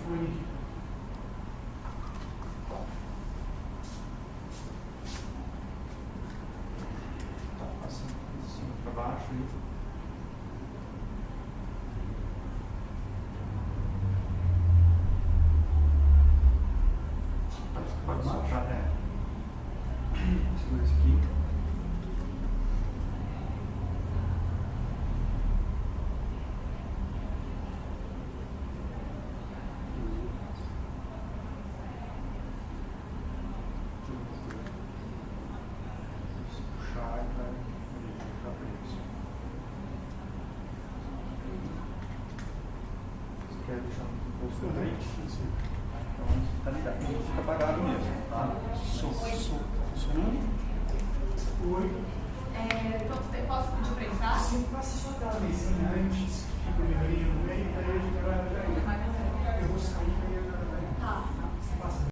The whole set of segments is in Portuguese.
telefone. Tá, assim, de cima para baixo e... Pode soltar, segura esse aqui. Se puxar, vai ficar preso. Você quer deixar no bolso da frente? Então, tá ligado. Fica apagado mesmo, tá? Funcionando? Oi. Posso pedir para entrar? Sim, passa só aquela mesinha antes, fica o vermelhinho no meio, daí a gente vai. Eu vou sair, daí eu... Tá. Passa.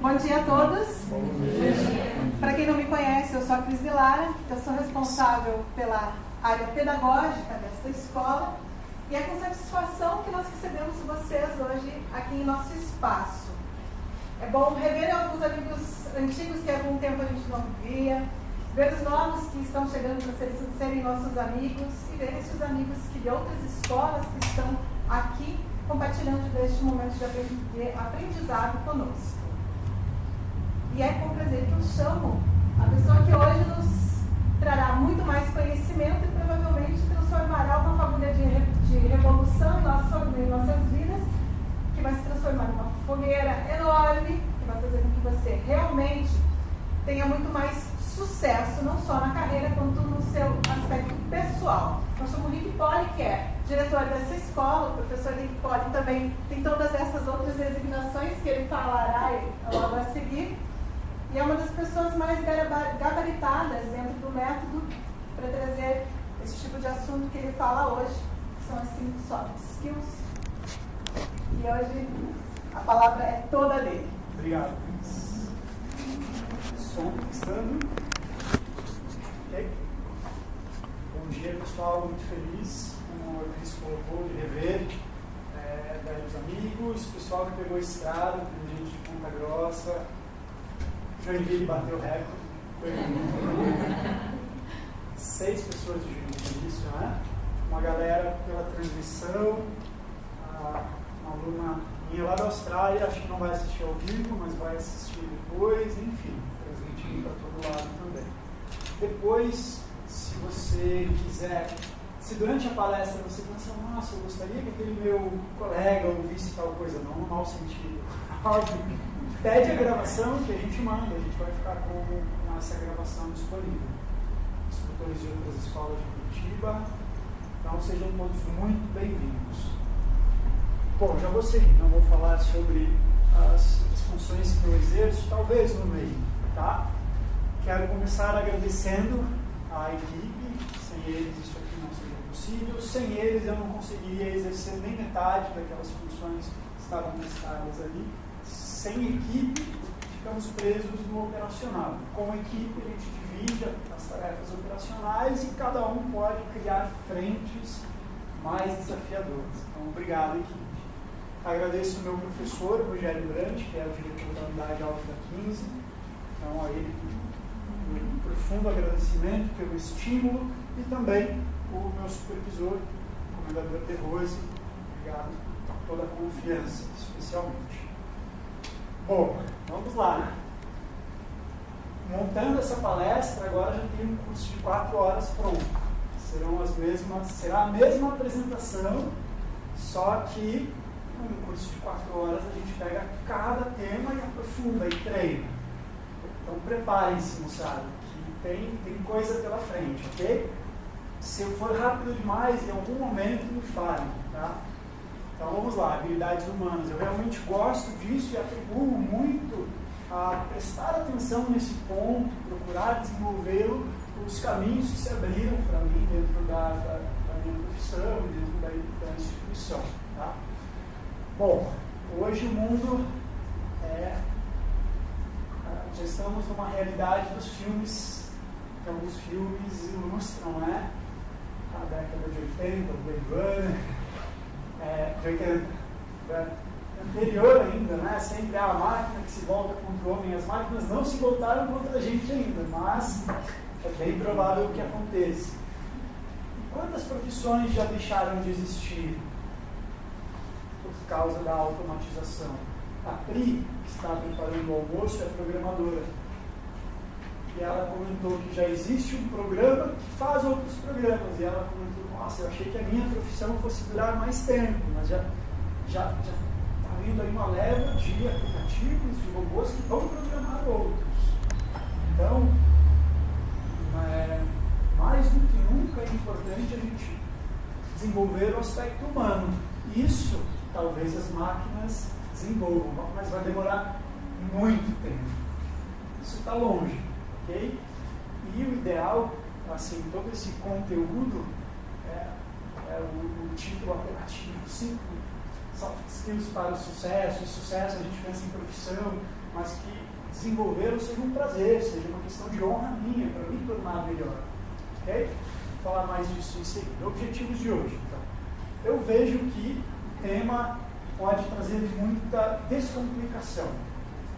Bom dia a todos. Para quem não me conhece, eu sou a Cris de Lara, eu sou responsável pela área pedagógica desta escola e é com satisfação que nós recebemos vocês hoje aqui em nosso espaço. É bom rever alguns amigos antigos que há algum tempo a gente não via, ver os novos que estão chegando para serem nossos amigos e ver esses amigos de outras escolas que estão aqui compartilhando deste momento de aprendizado conosco. E é com prazer que eu chamo a pessoa que hoje nos trará muito mais conhecimento e provavelmente transformará uma fagulha de revolução em nossas vidas, que vai se transformar numa fogueira enorme, que vai fazer com que você realmente tenha muito mais sucesso, não só na carreira, quanto no seu aspecto pessoal. Eu chamo o Rick Poli, que é diretor dessa escola. O professor Rick Poli também tem todas essas outras designações que ele falará logo a seguir. E é uma das pessoas mais gabaritadas dentro do método para trazer esse tipo de assunto que ele fala hoje, que são as 5 soft skills. E hoje a palavra é toda dele. Obrigado. Som testando. Okay. Bom dia, pessoal. Muito feliz, como a Cris colocou, de rever velhos amigos, pessoal que pegou estrada, tem gente de Ponta Grossa. Joinville bateu o recorde. Foi 6 pessoas de Joinville, isso, né? Uma galera pela transmissão, uma aluna minha lá da Austrália, acho que não vai assistir ao vivo, mas vai assistir depois, enfim, transmitindo para todo lado também. Depois, se você quiser, se durante a palestra você pensa, nossa, eu gostaria que aquele meu colega ouvisse tal coisa, não no mau sentido, óbvio, pede a gravação que a gente manda, a gente vai ficar com essa gravação disponível. Instrutores de outras escolas de Curitiba, então sejam todos muito bem-vindos. Bom, já vou seguir, não vou falar sobre as funções que eu exerço, talvez no meio, tá? Quero começar agradecendo a equipe, sem eles isso aqui não seria possível, sem eles eu não conseguiria exercer nem metade daquelas funções que estavam listadas ali. Sem equipe, ficamos presos no operacional. Com a equipe, a gente divide as tarefas operacionais e cada um pode criar frentes mais desafiadoras. Então, obrigado, equipe. Agradeço o meu professor, Rogério Brandt, que é o diretor da unidade Alto da 15. Então, a ele, um profundo agradecimento pelo estímulo e também o meu supervisor, o comendador De Rose. Obrigado por toda a confiança, especialmente. Bom, vamos lá. Montando essa palestra, agora já tem um curso de 4 horas pronto. Será a mesma apresentação, só que no curso de 4 horas a gente pega cada tema e aprofunda e treina. Então preparem-se, moçada, que tem coisa pela frente, ok? Se eu for rápido demais, em algum momento me fale, tá? Então vamos lá, habilidades humanas. Eu realmente gosto disso e atribuo muito a prestar atenção nesse ponto, procurar desenvolvê-lo, os caminhos que se abriram para mim dentro da minha profissão, dentro da instituição. Tá? Bom, hoje o mundo já estamos numa realidade dos filmes, que alguns filmes ilustram, né? A década de 80, o Blade Runner. Anterior ainda, né? Sempre há a máquina que se volta contra o homem. As máquinas não se voltaram contra a gente ainda, mas é bem provável que aconteça. Quantas profissões já deixaram de existir por causa da automatização? A Pri, que está preparando o almoço, é programadora. E ela comentou que já existe um programa que faz outros programas. E ela comentou, nossa, eu achei que a minha profissão fosse durar mais tempo, mas já está vindo aí uma leva de aplicativos, de robôs que vão programar outros. Então, mais do que nunca é importante a gente desenvolver o aspecto humano. Isso, talvez as máquinas desenvolvam, mas vai demorar muito tempo. Isso está longe, ok? E o ideal, assim, todo esse conteúdo o título apelativo, 5 soft skills para o sucesso. E sucesso a gente pensa em profissão, mas que desenvolvê-lo seja um prazer, seja uma questão de honra minha, para me tornar melhor. Ok? Vou falar mais disso em seguida. Objetivos de hoje. Então, eu vejo que o tema pode trazer muita descomplicação.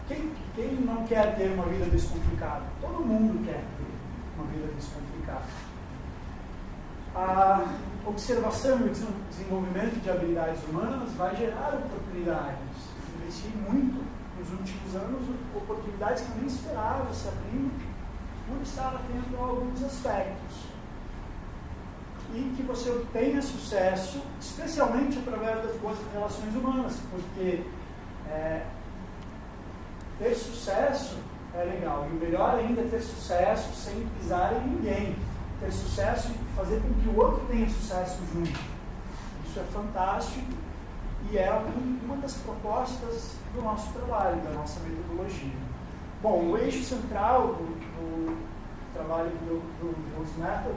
Quem não quer ter uma vida descomplicada? Todo mundo quer ter uma vida descomplicada. A observação e o desenvolvimento de habilidades humanas vai gerar oportunidades. Eu investi muito nos últimos anos, oportunidades que eu nem esperava se abrir, por estar atento a alguns aspectos. E que você obtenha sucesso, especialmente através das boas relações humanas, porque ter sucesso é legal, e o melhor ainda é ter sucesso sem pisar em ninguém, ter sucesso e fazer com que o outro tenha sucesso junto. Isso é fantástico e é uma das propostas do nosso trabalho, da nossa metodologia. Bom, o eixo central do trabalho do Rose Method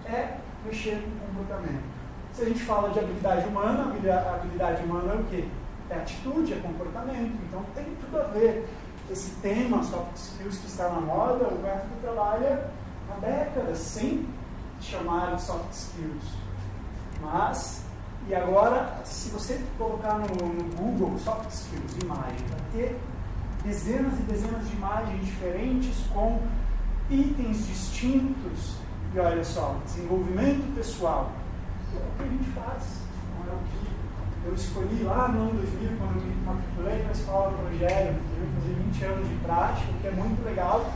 é mexer com o comportamento. Se a gente fala de habilidade humana, a habilidade humana é o quê? É atitude, é comportamento. Então tem tudo a ver. Esse tema, soft skills, que está na moda, o método trabalha há décadas sem chamar de soft skills. Mas, e agora, se você colocar no Google soft skills, imagem, vai ter dezenas e dezenas de imagens diferentes com itens distintos. E olha só, desenvolvimento pessoal. É o que a gente faz. Não é o que eu escolhi lá no ano 2000, quando eu me matriculei na escola do Rogério. Eu fazer 20 anos de prática, o que é muito legal.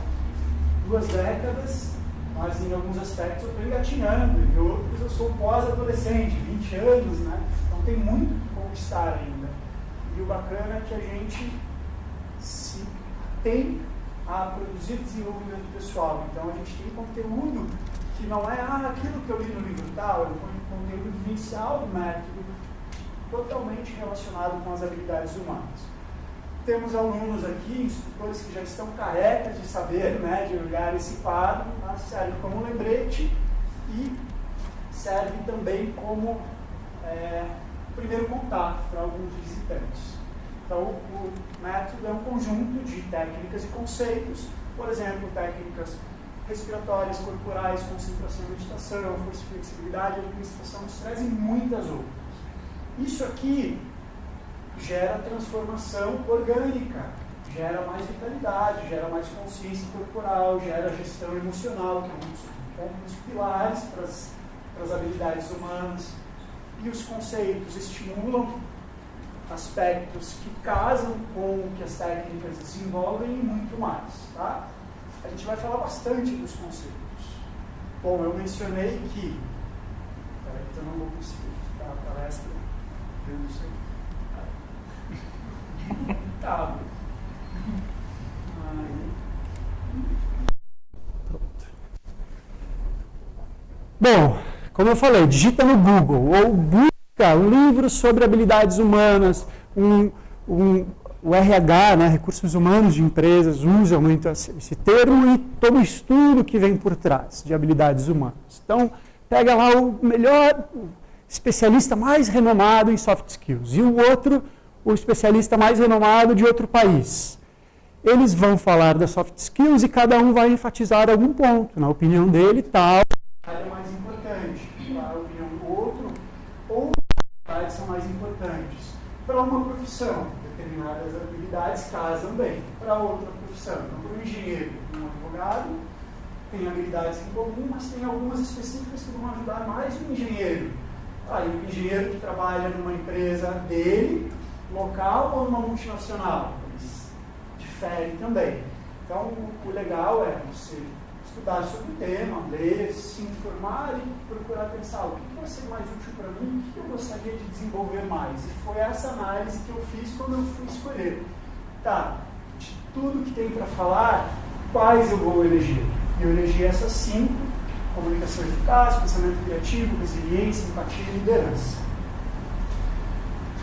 2 décadas, mas em alguns aspectos eu estou engatinhando, em outros eu sou pós-adolescente, 20 anos, né? Então tem muito que conquistar ainda. E o bacana é que a gente se tem a produzir desenvolvimento pessoal. Então a gente tem conteúdo que não é aquilo que eu li no livro tal, é um conteúdo vivencial do método, totalmente relacionado com as habilidades humanas. Temos alunos aqui, instrutores que já estão carecas de saber, né, de olhar esse quadro, mas serve como lembrete e serve também como primeiro contato para alguns visitantes. Então, o método é um conjunto de técnicas e conceitos, por exemplo, técnicas respiratórias, corporais, concentração e meditação, força e flexibilidade, administração do estresse e muitas outras. Isso aqui gera transformação orgânica, gera mais vitalidade, gera mais consciência corporal, gera gestão emocional, que é um dos pilares para as habilidades humanas. E os conceitos estimulam aspectos que casam com o que as técnicas desenvolvem e muito mais. Tá? A gente vai falar bastante dos conceitos. Bom, eu mencionei que... Peraí, que eu não vou conseguir dar a palestra. Eu não sei. Tá. Pronto. Bom, como eu falei, digita no Google ou busca um livro sobre habilidades humanas, o RH, né, recursos humanos de empresas, usa muito esse termo e todo o estudo que vem por trás de habilidades humanas. Então, pega lá o melhor especialista mais renomado em soft skills e o outro, o especialista mais renomado de outro país. Eles vão falar das soft skills e cada um vai enfatizar algum ponto. Na opinião dele, tal é mais importante. Para a opinião do outro, outras são mais importantes. Para uma profissão, determinadas habilidades casam bem. Para outra profissão, então, para um engenheiro e um advogado, tem habilidades em comum, mas tem algumas específicas que vão ajudar mais o engenheiro. Aí, o engenheiro que trabalha numa empresa dele, local ou numa multinacional, eles diferem também. Então, o legal é você estudar sobre o tema, ler, se informar e procurar pensar o que vai ser mais útil para mim, o que eu gostaria de desenvolver mais. E foi essa análise que eu fiz quando eu fui escolher. Tá, de tudo que tem para falar, quais eu vou eleger? Eu elegi essas 5: comunicação eficaz, pensamento criativo, resiliência, empatia e liderança.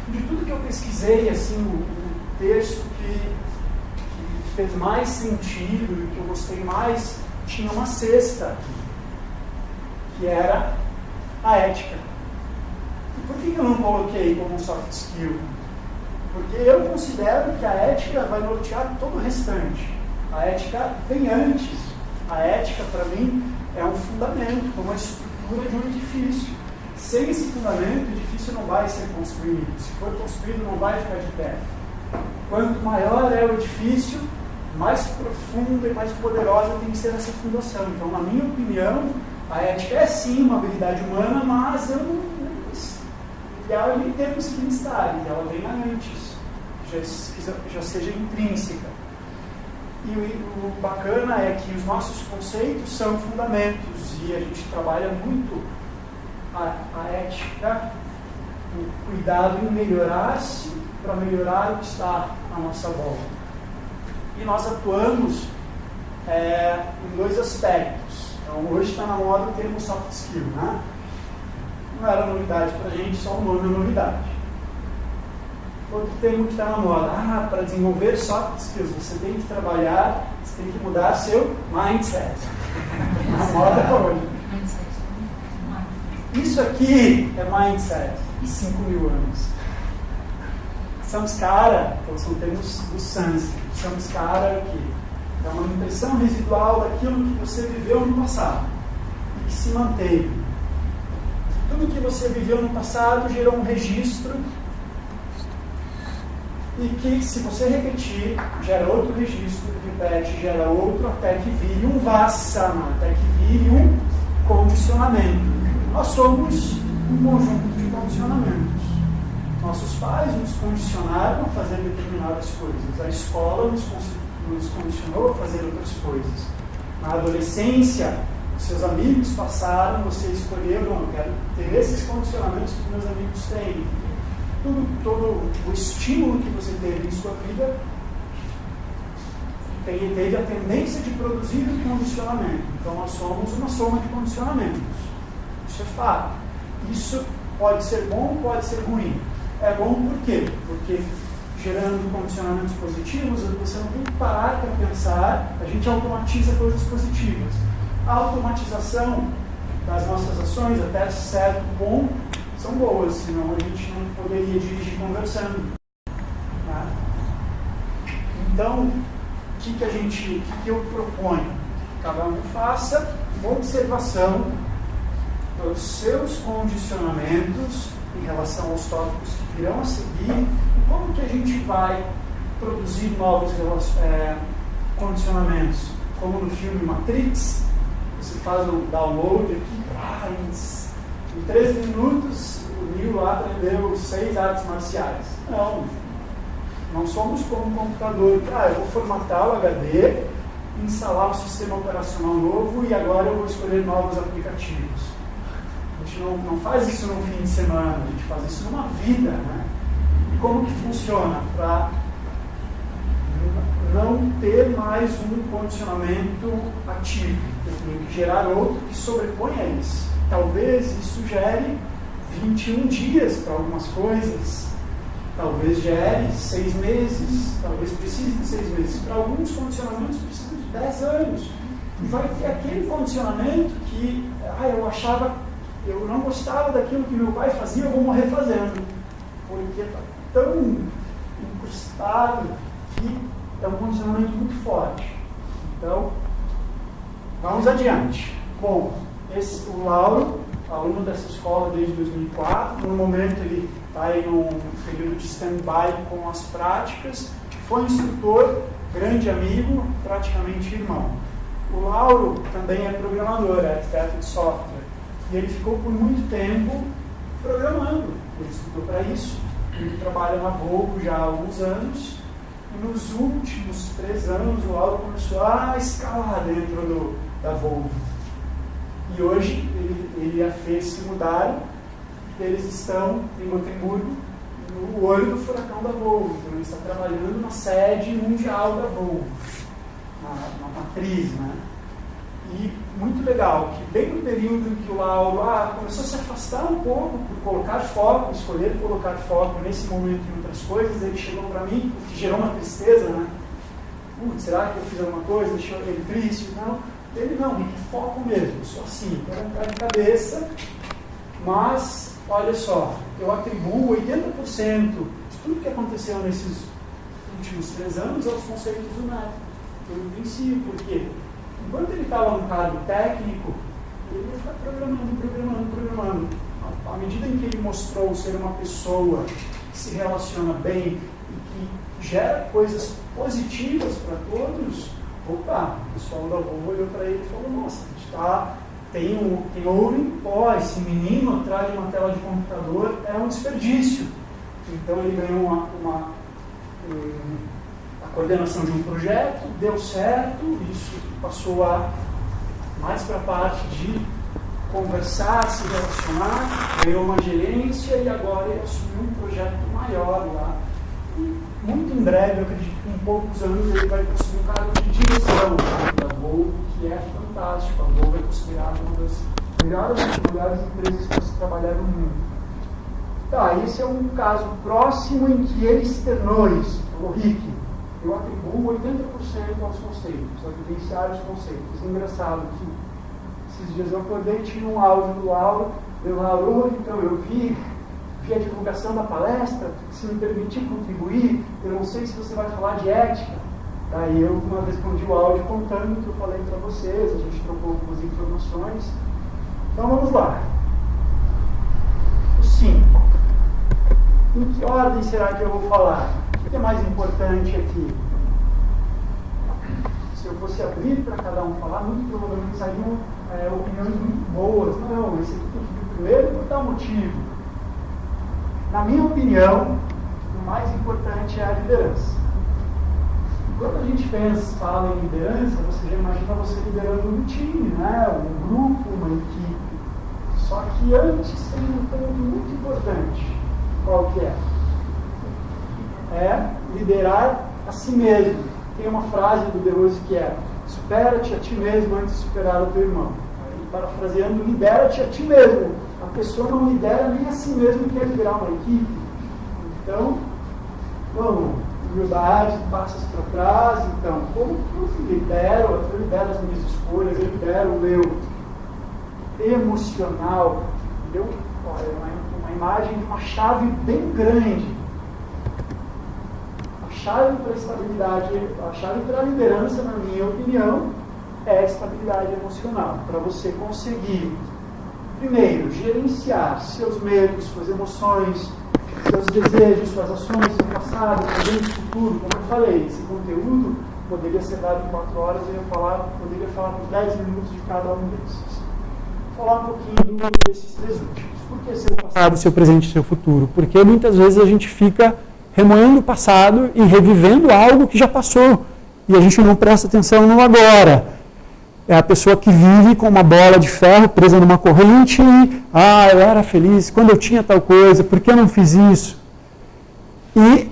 De tudo que eu pesquisei, assim, o texto que fez mais sentido e que eu gostei mais, tinha uma 6ª, que era a ética. E por que eu não coloquei como um soft skill? Porque eu considero que a ética vai nortear todo o restante. A ética vem antes. A ética, para mim, é um fundamento, como a estrutura de um edifício. Sem esse fundamento, o edifício não vai ser construído. Se for construído, não vai ficar de pé. Quanto maior é o edifício, mais profunda e mais poderosa tem que ser essa fundação. Então, na minha opinião, a ética é sim uma habilidade humana, mas eu não ideal em termos significados, ela vem antes, já seja intrínseca. E o bacana é que os nossos conceitos são fundamentos e a gente trabalha muito a ética, o cuidado em melhorar-se para melhorar o que está à nossa volta. E nós atuamos em dois aspectos. Então, hoje está na moda o termo soft skill, né? Não era novidade para a gente, só o nome é novidade. Outro termo que está na moda, para desenvolver soft skills, você tem que trabalhar, você tem que mudar seu mindset. A moda é hoje. Isso aqui é mindset de 5.000 anos. Samskara, então são termos do sânscrito. Samskara é o quê? É uma impressão residual daquilo que você viveu no passado e que se manteve. Tudo que você viveu no passado gerou um registro e que, se você repetir, gera outro registro, repete, gera outro, até que vire um vassana, até que vire um condicionamento. Nós somos um conjunto de condicionamentos. Nossos pais nos condicionaram a fazer determinadas coisas. A escola nos condicionou a fazer outras coisas. Na adolescência, seus amigos passaram, você escolheu, não, eu quero ter esses condicionamentos que meus amigos têm. Todo o estímulo que você teve em sua vida teve a tendência de produzir um condicionamento. Então, nós somos uma soma de condicionamentos. Isso é fato. Isso pode ser bom, pode ser ruim. É bom por quê? Porque gerando condicionamentos positivos, você não tem que parar para pensar, a gente automatiza coisas positivas. A automatização das nossas ações, até certo ponto, são boas, senão a gente não poderia dirigir conversando. Tá? Então, o que eu proponho? Cada um faça uma observação dos seus condicionamentos em relação aos tópicos que virão a seguir e como que a gente vai produzir novos condicionamentos. Como no filme Matrix, você faz o download aqui, em 13 minutos o Neo lá aprendeu 6 artes marciais. Não somos como um computador. Eu vou formatar o HD, instalar um sistema operacional novo e agora eu vou escolher novos aplicativos. A gente não faz isso num fim de semana, a gente faz isso numa vida, né? E como que funciona? Para não ter mais um condicionamento ativo. Eu tenho que gerar outro que sobreponha isso. Talvez isso gere 21 dias para algumas coisas, talvez gere 6 meses, talvez precise de 6 meses. Para alguns condicionamentos precisa de 10 anos. E vai ter aquele condicionamento que eu não gostava daquilo que meu pai fazia, eu vou morrer fazendo. Porque está tão incrustado que é um condicionamento muito forte. Então, vamos adiante. Bom, o Lauro, aluno dessa escola desde 2004, no momento ele está aí num período de stand-by com as práticas, foi instrutor, grande amigo, praticamente irmão. O Lauro também é programador, é arquiteto de software, e ele ficou por muito tempo programando. Ele estudou para isso, ele trabalha na Volvo já há alguns anos, e nos últimos 3 anos o Lauro começou a escalar dentro da Volvo. E hoje ele e a Fê se mudaram, eles estão em Gotemburgo, no olho do furacão da Volvo. Então ele está trabalhando na sede mundial da Volvo, na matriz, né? E muito legal, que bem no período em que o Lauro começou a se afastar um pouco por colocar foco, escolher colocar foco nesse momento em outras coisas, ele chegou para mim, o que gerou uma tristeza, né? Será que eu fiz alguma coisa? Deixou ele triste? Não. Ele não, é foco mesmo, só assim, quero entrar de cabeça, mas, olha só, eu atribuo 80% de tudo que aconteceu nesses últimos 3 anos é os conceitos do método. Eu vivencio, porque enquanto ele estava no cargo técnico, ele ia ficar programando. À medida em que ele mostrou ser uma pessoa que se relaciona bem e que gera coisas positivas para todos, opa, o pessoal da Volvo olhou para ele e falou, nossa, a gente tem ouro em pó, esse menino atrás de uma tela de computador é um desperdício. Então ele ganhou a coordenação de um projeto, deu certo, isso passou mais para a parte de conversar, se relacionar, ganhou uma gerência e agora ele assumiu um projeto maior lá. E muito em breve, eu acredito que em poucos anos ele vai assumir um cargo de direção da Volvo, que é fantástico. A Volvo é considerada uma das melhores empresas para se trabalhar no mundo. Tá, esse é um caso próximo em que ele externou isso. Falou, Rick, eu atribuo 80% aos conceitos, a vivenciar os conceitos. É engraçado que esses dias eu acordei e tinha um áudio do Lauro, então eu vi a divulgação da palestra, se me permitir contribuir, eu não sei se você vai falar de ética. Daí eu uma vez respondi o áudio contando o que eu falei para vocês, a gente trocou algumas informações. Então vamos lá. O 5. Em que ordem será que eu vou falar? O que é mais importante aqui? Se eu fosse abrir para cada um falar, muito provavelmente sairiam opiniões muito boas. Não, esse aqui tem que vir primeiro por tal motivo. Na minha opinião, o mais importante é a liderança. Quando a gente fala em liderança, você já imagina você liderando um time, né? Um grupo, uma equipe. Só que antes tem um ponto muito importante. Qual que é? É liderar a si mesmo. Tem uma frase do De Rose que é: supera-te a ti mesmo antes de superar o teu irmão. Aí, parafraseando, lidera-te a ti mesmo. A pessoa não lidera nem a si mesmo que quer liderar uma equipe. Então, vamos, humildade, passos para trás. Então, como eu lidero as minhas escolhas, eu lidero o meu emocional. Deu uma imagem de uma chave bem grande. A chave para a estabilidade, a chave para a liderança, na minha opinião, é a estabilidade emocional. Para você conseguir, primeiro, gerenciar seus medos, suas emoções, seus desejos, suas ações, seu passado, presente e futuro. Como eu falei, esse conteúdo poderia ser dado em 4 horas e eu poderia falar por 10 minutos de cada um desses. Vou falar um pouquinho desses 3 últimos. Por que seu passado, seu presente e seu futuro? Porque muitas vezes a gente fica remoendo o passado e revivendo algo que já passou. E a gente não presta atenção no agora. É a pessoa que vive com uma bola de ferro presa numa corrente e, eu era feliz quando eu tinha tal coisa, por que eu não fiz isso? E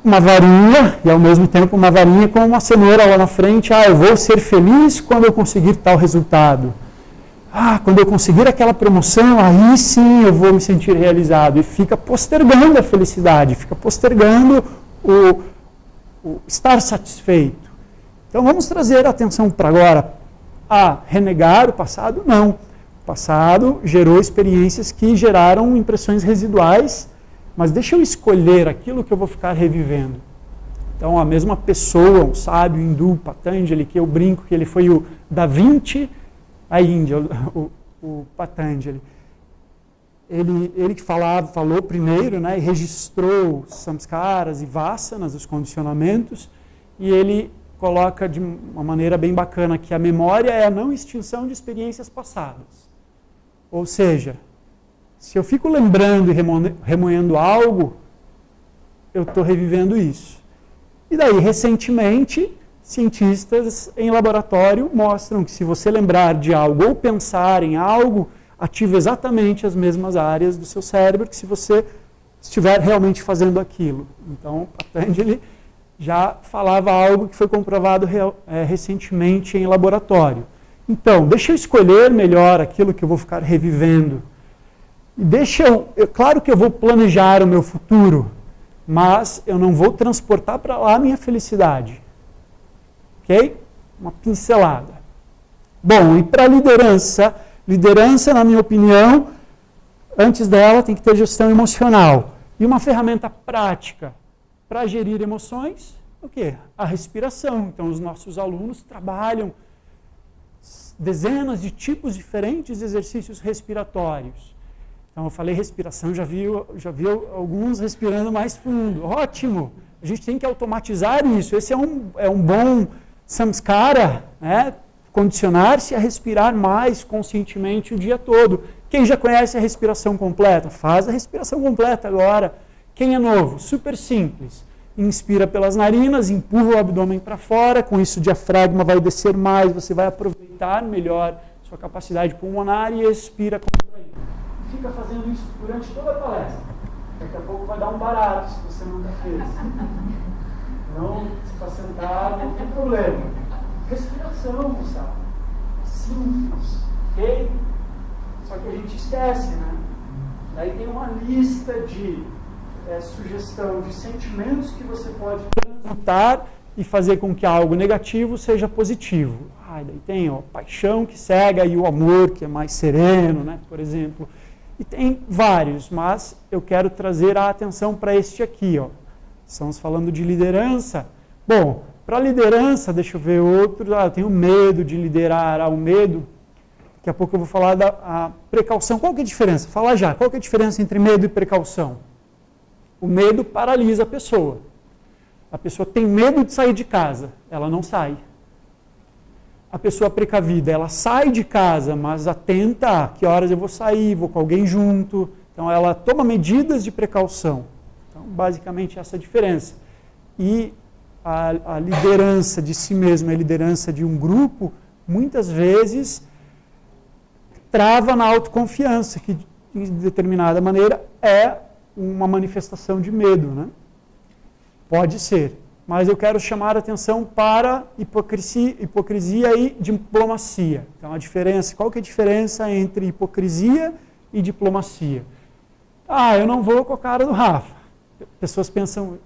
uma varinha, e ao mesmo tempo uma varinha com uma cenoura lá na frente, eu vou ser feliz quando eu conseguir tal resultado. Quando eu conseguir aquela promoção, aí sim eu vou me sentir realizado. E fica postergando a felicidade, fica postergando o estar satisfeito. Então vamos trazer a atenção para agora. Renegar o passado? Não. O passado gerou experiências que geraram impressões residuais, mas deixa eu escolher aquilo que eu vou ficar revivendo. Então a mesma pessoa, um sábio hindu, Patanjali, que eu brinco que ele foi o Da Vinci, a Índia, o Patanjali. Ele que falou primeiro, né, e registrou samskaras e vasanas, os condicionamentos, e ele coloca de uma maneira bem bacana que a memória é a não extinção de experiências passadas. Ou seja, se eu fico lembrando e remoendo algo, eu estou revivendo isso. E daí, recentemente, cientistas em laboratório mostram que se você lembrar de algo ou pensar em algo, ativa exatamente as mesmas áreas do seu cérebro que se você estiver realmente fazendo aquilo. Então, Patanjali já falava algo que foi comprovado recentemente em laboratório. Então, deixa eu escolher melhor aquilo que eu vou ficar revivendo. E claro que eu vou planejar o meu futuro, mas eu não vou transportar para lá a minha felicidade. Ok? Uma pincelada. Bom, e para liderança, na minha opinião, antes dela tem que ter gestão emocional. E uma ferramenta prática para gerir emoções, o quê? A respiração. Então, os nossos alunos trabalham dezenas de tipos diferentes de exercícios respiratórios. Então, eu falei respiração, já vi alguns respirando mais fundo. Ótimo! A gente tem que automatizar isso. Esse é um bom samskara, né? Condicionar-se a respirar mais conscientemente o dia todo. Quem já conhece a respiração completa, faz a respiração completa agora. Quem é novo, super simples. Inspira pelas narinas, empurra o abdômen para fora, com isso o diafragma vai descer mais, você vai aproveitar melhor sua capacidade pulmonar e expira contraído. Fica fazendo isso durante toda a palestra. Daqui a pouco vai dar um barato se você nunca fez. Não, se está sentado, não tem problema. Respiração, moçada. Simples, ok? Só que a gente esquece, né? Daí tem uma lista de sugestão de sentimentos que você pode transmutar e fazer com que algo negativo seja positivo. Daí tem paixão que cega e o amor que é mais sereno, né? Por exemplo. E tem vários, mas eu quero trazer a atenção para este aqui. Estamos falando de liderança. Bom, para liderança, deixa eu ver outro. Eu tenho medo de liderar. O medo, daqui a pouco eu vou falar da precaução. Qual que é a diferença? Fala já. Qual que é a diferença entre medo e precaução? O medo paralisa a pessoa. A pessoa tem medo de sair de casa, ela não sai. A pessoa precavida, ela sai de casa, mas atenta que horas eu vou sair, vou com alguém junto. Então, ela toma medidas de precaução. Então, basicamente, essa é a diferença. E a liderança de si mesmo, a liderança de um grupo, muitas vezes trava na autoconfiança, que, de determinada maneira, é uma manifestação de medo, né? Pode ser. Mas eu quero chamar a atenção para hipocrisia e diplomacia. Então, a diferença, qual que é a diferença entre hipocrisia e diplomacia? Eu não vou com a cara do Rafa. Pessoas pensam,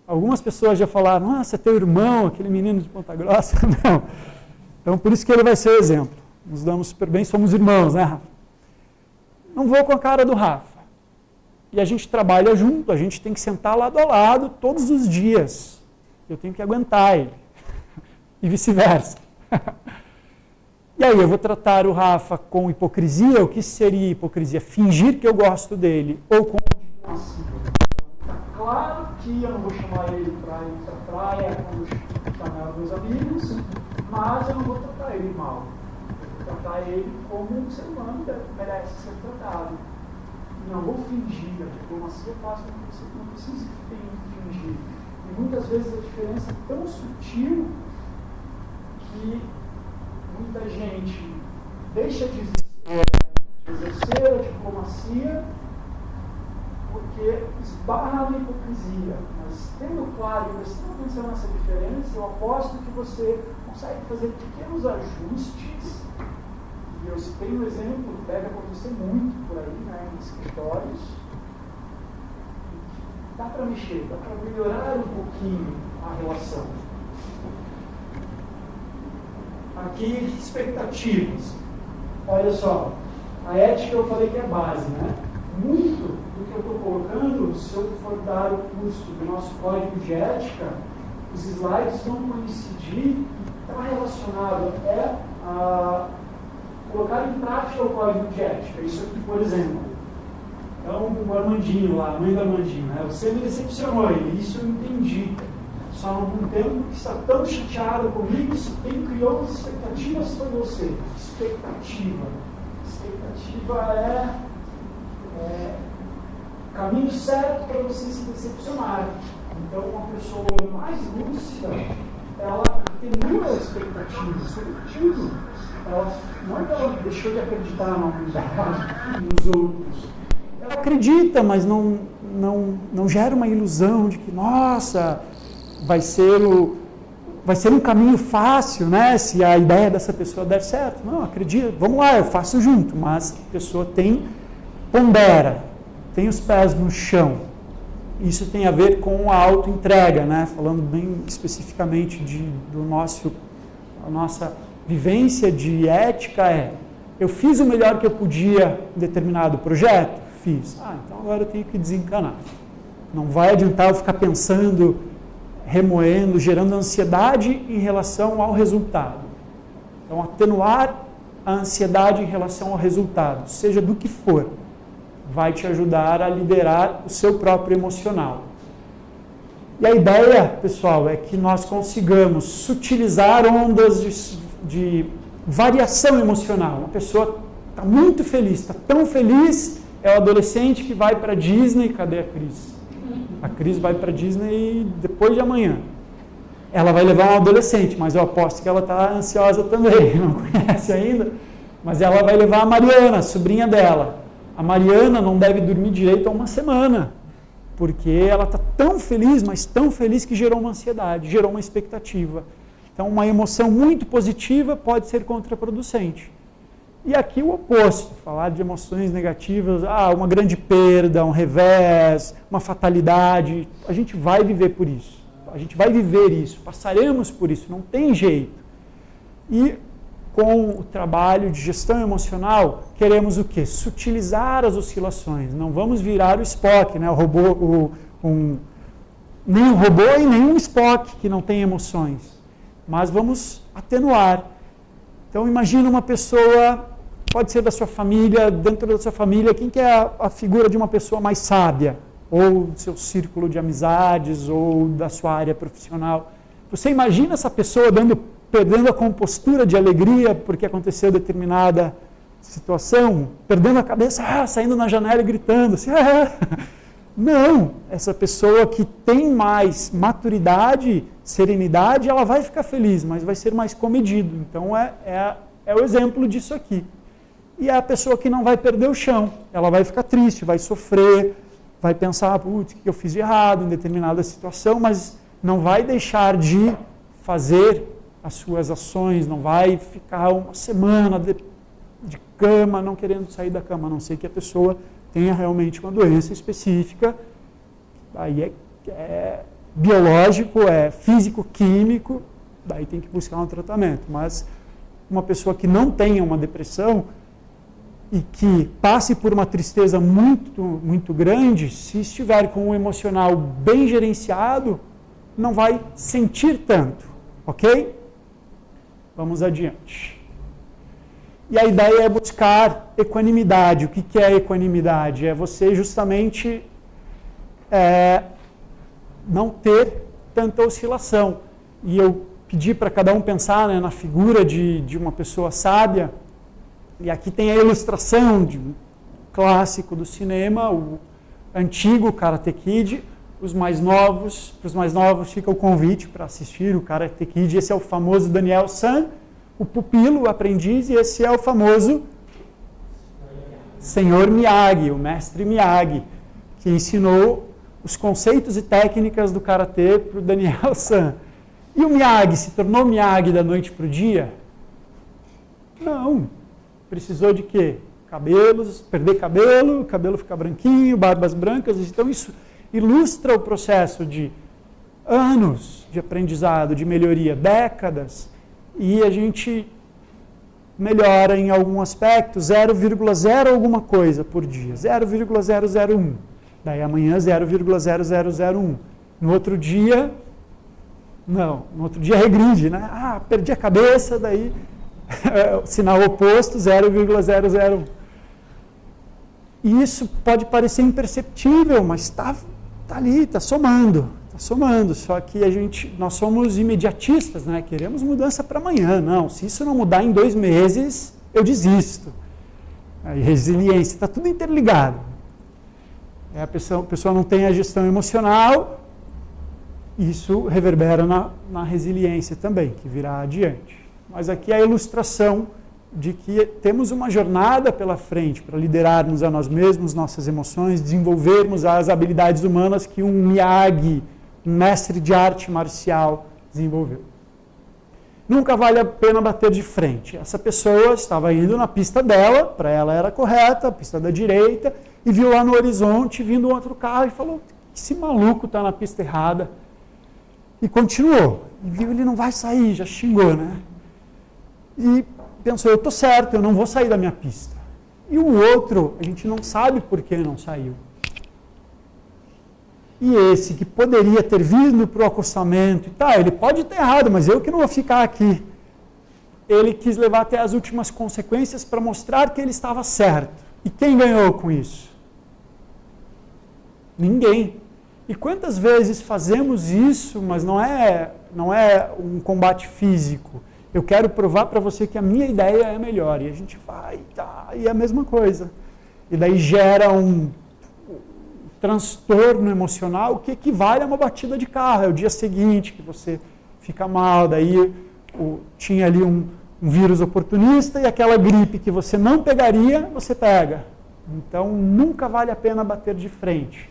algumas pessoas já falaram, nossa, é teu irmão, aquele menino de Ponta Grossa. Não. Então, por isso que ele vai ser o exemplo. Nos damos super bem, somos irmãos, né, Rafa? Não vou com a cara do Rafa. E a gente trabalha junto, a gente tem que sentar lado a lado todos os dias. Eu tenho que aguentar ele. E vice-versa. E aí, eu vou tratar o Rafa com hipocrisia. O que seria hipocrisia? Fingir que eu gosto dele. Ou com diplomacia. Claro que eu não vou chamar ele para ir para a praia quando chamar os meus amigos, mas eu não vou tratar ele mal. Eu vou tratar ele como um ser humano que merece ser tratado. Não vou fingir. A diplomacia faz com que você não precise fingir. E muitas vezes a diferença é tão sutil que muita gente deixa de exercer a diplomacia porque esbarra na hipocrisia. Mas tendo claro e prestando atenção nessa diferença, eu aposto que você consegue fazer pequenos ajustes. E eu citei um exemplo que deve acontecer muito por aí, né, em escritórios. Dá para mexer, dá para melhorar um pouquinho a relação. Aqui, expectativas. Olha só, a ética eu falei que é base, né? Muito do que eu estou colocando, se eu for dar o curso do nosso código de ética, os slides vão coincidir e está relacionado a colocar em prática o código de ética. Isso aqui, por exemplo. Então, o Armandinho lá, a mãe do Armandinho, né? Você me decepcionou, e isso eu entendi. Só não entendo que está tão chateado comigo, se quem criou as expectativas foi você. Expectativa. Expectativa é o caminho certo para você se decepcionar. Então, uma pessoa mais lúcida, ela atenua a expectativa. Sobretudo, não é que ela deixou de acreditar na humanidade, nos outros. Ela acredita, mas não gera uma ilusão de que, nossa, vai ser um caminho fácil, né? Se a ideia dessa pessoa der certo. Não, acredita, vamos lá, eu faço junto. Mas a pessoa pondera, tem os pés no chão. Isso tem a ver com a autoentrega, né? Falando bem especificamente a nossa vivência de ética eu fiz o melhor que eu podia em determinado projeto? Fiz. Então agora eu tenho que desencanar. Não vai adiantar eu ficar pensando, remoendo, gerando ansiedade em relação ao resultado. Então, atenuar a ansiedade em relação ao resultado, seja do que for, vai te ajudar a liderar o seu próprio emocional. E a ideia, pessoal, é que nós consigamos sutilizar ondas de variação emocional. Uma pessoa está muito feliz, está tão feliz, é o adolescente que vai para a Disney. Cadê a Cris? A Cris vai para a Disney depois de amanhã. Ela vai levar um adolescente, mas eu aposto que ela está ansiosa também, não conhece ainda, mas ela vai levar a Mariana, a sobrinha dela. A Mariana não deve dormir direito há uma semana, porque ela está tão feliz, mas tão feliz que gerou uma ansiedade, gerou uma expectativa. Então, uma emoção muito positiva pode ser contraproducente. E aqui o oposto, falar de emoções negativas, uma grande perda, um revés, uma fatalidade, a gente vai viver por isso. A gente vai viver isso, passaremos por isso, não tem jeito. E com o trabalho de gestão emocional, queremos o quê? Sutilizar as oscilações. Não vamos virar o Spock, né? Nem o robô e nem um Spock que não tem emoções. Mas vamos atenuar. Então imagina uma pessoa, pode ser da sua família, dentro da sua família, quem que é a figura de uma pessoa mais sábia? Ou do seu círculo de amizades, ou da sua área profissional. Você imagina essa pessoa perdendo a compostura de alegria porque aconteceu determinada situação, perdendo a cabeça, saindo na janela e gritando, assim, Não, essa pessoa que tem mais maturidade, serenidade, ela vai ficar feliz, mas vai ser mais comedido. Então é o exemplo disso aqui. E é a pessoa que não vai perder o chão, ela vai ficar triste, vai sofrer, vai pensar, putz, o que eu fiz de errado em determinada situação, mas não vai deixar de fazer as suas ações, não vai ficar uma semana de cama, não querendo sair da cama, a não ser que a pessoa tenha realmente uma doença específica, aí é biológico, é físico-químico, daí tem que buscar um tratamento. Mas uma pessoa que não tenha uma depressão e que passe por uma tristeza muito, muito grande, se estiver com o emocional bem gerenciado, não vai sentir tanto, ok? Vamos adiante. E a ideia é buscar equanimidade. O que é equanimidade? É você justamente não ter tanta oscilação. E eu pedi para cada um pensar, né, na figura de uma pessoa sábia. E aqui tem a ilustração de um clássico do cinema, o antigo Karate Kid. Para os mais novos fica o convite para assistir o Karate Kid. Esse é o famoso Daniel San, o pupilo, o aprendiz, e esse é o famoso Senhor Miyagi, o mestre Miyagi, que ensinou os conceitos e técnicas do Karatê para o Daniel San. E o Miyagi se tornou Miyagi da noite para o dia? Não. Precisou de quê? Perder cabelo, cabelo ficar branquinho, barbas brancas. Então isso ilustra o processo de anos de aprendizado, de melhoria, décadas, e a gente melhora em algum aspecto 0,0 alguma coisa por dia, 0,001. Daí amanhã 0,0001. No outro dia, não, no outro dia regride, né? Perdi a cabeça, daí sinal oposto, 0,001. E isso pode parecer imperceptível, mas está ali, está somando, só que nós somos imediatistas, né? Queremos mudança para amanhã. Não, se isso não mudar em 2 meses, eu desisto. Aí, resiliência, está tudo interligado. A pessoa não tem a gestão emocional, isso reverbera na resiliência também, que virá adiante. Mas aqui é a ilustração de que temos uma jornada pela frente para liderarmos a nós mesmos, nossas emoções, desenvolvermos as habilidades humanas que um Miyagi, um mestre de arte marcial, desenvolveu. Nunca vale a pena bater de frente. Essa pessoa estava indo na pista dela, para ela era correta, a pista da direita, e viu lá no horizonte vindo um outro carro e falou, esse maluco está na pista errada. E continuou. E viu, ele não vai sair, já xingou, né? E pensou, eu estou certo, eu não vou sair da minha pista. E o outro, a gente não sabe por que não saiu. E esse que poderia ter vindo para o acostamento, tá, ele pode ter errado, mas eu que não vou ficar aqui. Ele quis levar até as últimas consequências para mostrar que ele estava certo. E quem ganhou com isso? Ninguém. E quantas vezes fazemos isso, mas não é um combate físico. Eu quero provar para você que a minha ideia é melhor. E a gente vai, tá, e é a mesma coisa. E daí gera um transtorno emocional que equivale a uma batida de carro. É o dia seguinte que você fica mal, daí tinha ali um vírus oportunista e aquela gripe que você não pegaria, você pega. Então, nunca vale a pena bater de frente.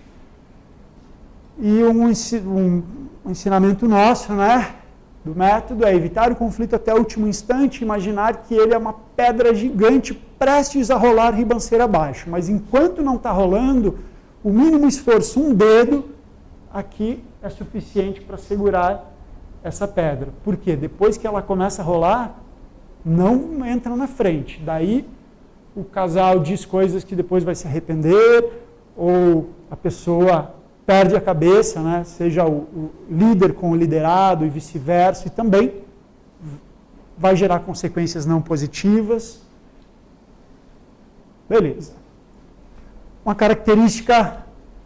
E um ensinamento nosso, né, do método é evitar o conflito até o último instante, imaginar que ele é uma pedra gigante prestes a rolar ribanceira abaixo. Mas enquanto não está rolando, o mínimo esforço, um dedo, aqui é suficiente para segurar essa pedra. Por quê? Depois que ela começa a rolar, não entra na frente. Daí o casal diz coisas que depois vai se arrepender, ou a pessoa perde a cabeça, né? Seja o líder com o liderado e vice-versa, e também vai gerar consequências não positivas. Beleza. Uma característica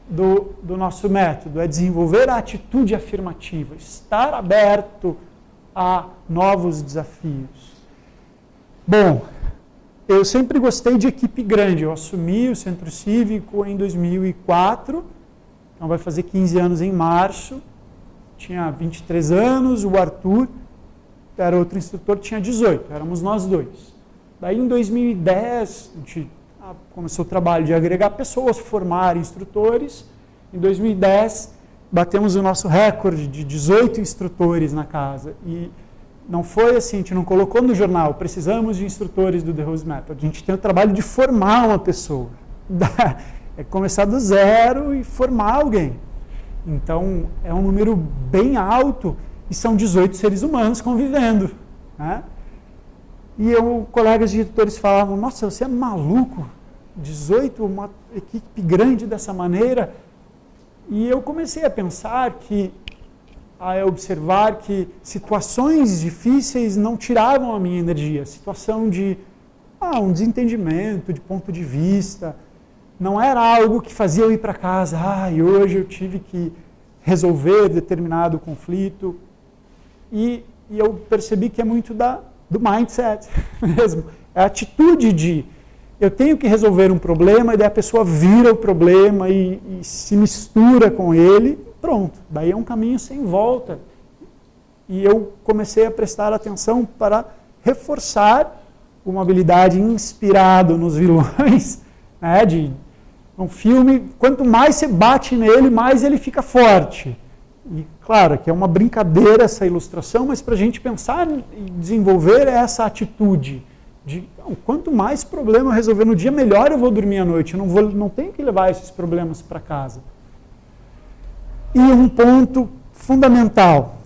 do nosso método é desenvolver a atitude afirmativa, estar aberto a novos desafios. Bom, eu sempre gostei de equipe grande. Eu assumi o Centro Cívico em 2004, então vai fazer 15 anos em março. Tinha 23 anos, o Arthur, era outro instrutor, tinha 18, éramos nós dois. Daí em 2010, a gente começou o trabalho de agregar pessoas, formar instrutores. Em 2010, batemos o nosso recorde de 18 instrutores na casa. E não foi assim, a gente não colocou no jornal, precisamos de instrutores do The Rose Method. A gente tem o trabalho de formar uma pessoa. É começar do zero e formar alguém. Então, é um número bem alto e são 18 seres humanos convivendo, né? E colegas diretores falavam, nossa, você é maluco? 18, uma equipe grande dessa maneira? E eu comecei a pensar a observar que situações difíceis não tiravam a minha energia. Situação de um desentendimento, de ponto de vista, não era algo que fazia eu ir para casa, e hoje eu tive que resolver determinado conflito. E eu percebi que é muito do mindset mesmo. É a atitude de eu tenho que resolver um problema e daí a pessoa vira o problema e se mistura com ele, pronto. Daí é um caminho sem volta. E eu comecei a prestar atenção para reforçar uma habilidade inspirada nos vilões, né, de um filme, quanto mais você bate nele, mais ele fica forte. E claro, que é uma brincadeira essa ilustração, mas para a gente pensar e desenvolver essa atitude de quanto mais problema eu resolver no dia, melhor eu vou dormir à noite. Eu não tenho que levar esses problemas para casa. E um ponto fundamental.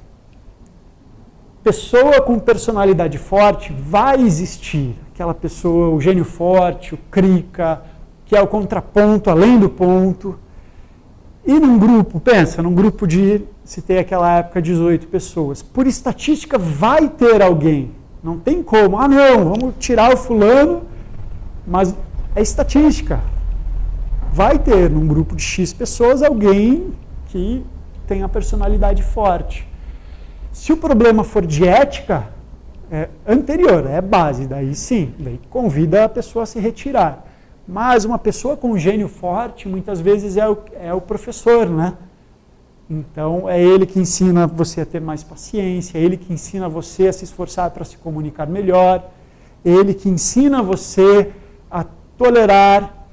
Pessoa com personalidade forte vai existir. Aquela pessoa, o gênio forte, o crica, que é o contraponto, além do ponto. E num grupo, pensa, num grupo se tem aquela época 18 pessoas, por estatística vai ter alguém. Não tem como, não, vamos tirar o fulano, mas é estatística. Vai ter num grupo de X pessoas alguém que tem a personalidade forte. Se o problema for de ética, é anterior, é base, daí sim, daí convida a pessoa a se retirar. Mas uma pessoa com gênio forte, muitas vezes é o professor, né? Então, é ele que ensina você a ter mais paciência, é ele que ensina você a se esforçar para se comunicar melhor, é ele que ensina você a tolerar,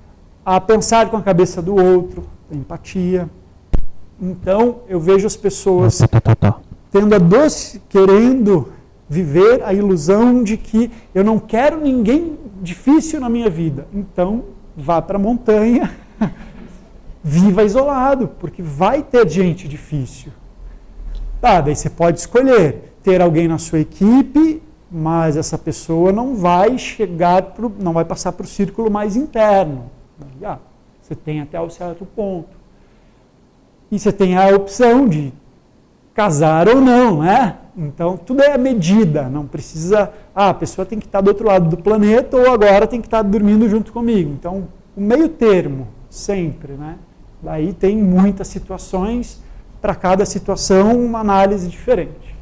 a pensar com a cabeça do outro, a empatia. Então, eu vejo as pessoas tendo querendo viver a ilusão de que eu não quero ninguém difícil na minha vida. Então, vá para a montanha, viva isolado, porque vai ter gente difícil. Daí você pode escolher ter alguém na sua equipe, mas essa pessoa não vai não vai passar para o círculo mais interno. Você tem até um certo ponto. E você tem a opção de casar ou não, né? Então, tudo é medida, não precisa... a pessoa tem que estar do outro lado do planeta ou agora tem que estar dormindo junto comigo. Então, o meio termo, sempre, né? Daí tem muitas situações, para cada situação, uma análise diferente.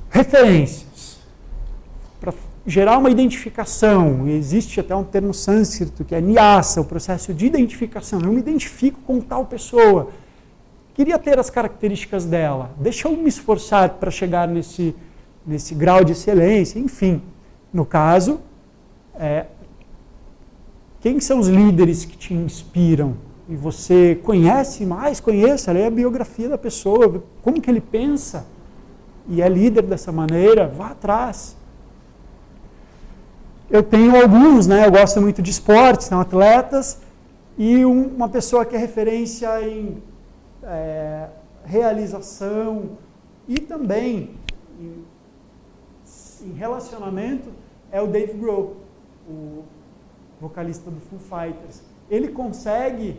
Referências. Para gerar uma identificação, existe até um termo sânscrito, que é nyasa, o processo de identificação. Eu me identifico com tal pessoa. Queria ter as características dela. Deixa eu me esforçar para chegar nesse grau de excelência. Enfim, no caso, quem são os líderes que te inspiram? E você conheça, lê a biografia da pessoa, como que ele pensa, e é líder dessa maneira, vá atrás. Eu tenho alguns, né? Eu gosto muito de esportes, são atletas, e uma pessoa que é referência em realização e também em relacionamento é o Dave Grohl, o vocalista do Foo Fighters. Ele consegue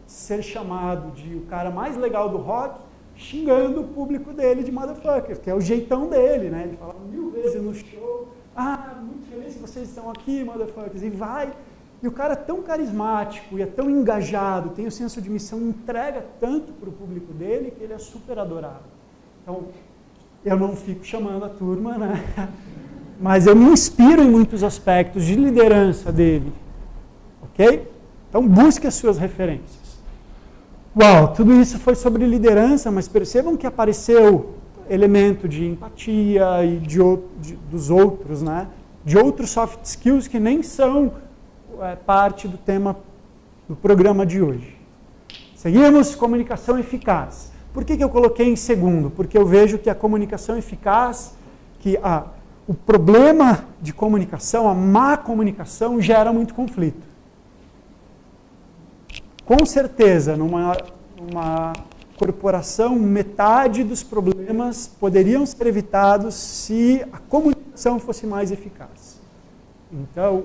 ser chamado de o cara mais legal do rock, xingando o público dele de motherfucker, que é o jeitão dele, né? Ele fala 1000 vezes no show, muito feliz que vocês estão aqui, motherfuckers, e vai. E o cara é tão carismático e é tão engajado, tem o senso de missão, entrega tanto para o público dele que ele é super adorado. Então, eu não fico chamando a turma, né? Mas eu me inspiro em muitos aspectos de liderança dele. Ok? Então, busque as suas referências. Uau, tudo isso foi sobre liderança, mas percebam que apareceu elemento de empatia e dos outros, né? De outros soft skills que nem são parte do tema do programa de hoje. Seguimos, comunicação eficaz. Por que eu coloquei em segundo? Porque eu vejo que a comunicação eficaz, o problema de comunicação, a má comunicação, gera muito conflito. Com certeza, numa corporação, metade dos problemas poderiam ser evitados se a comunicação fosse mais eficaz. Então,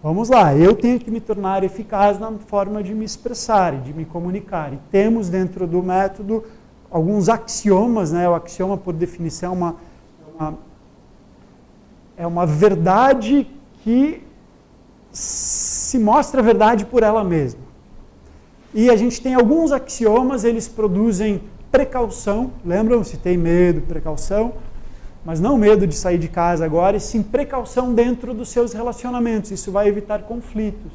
vamos lá, eu tenho que me tornar eficaz na forma de me expressar e de me comunicar. E temos dentro do método alguns axiomas, né? O axioma, por definição, é uma verdade que se mostra verdade por ela mesma. E a gente tem alguns axiomas, eles produzem precaução. Lembram? Citei medo, precaução. Mas não medo de sair de casa agora, e sim precaução dentro dos seus relacionamentos. Isso vai evitar conflitos.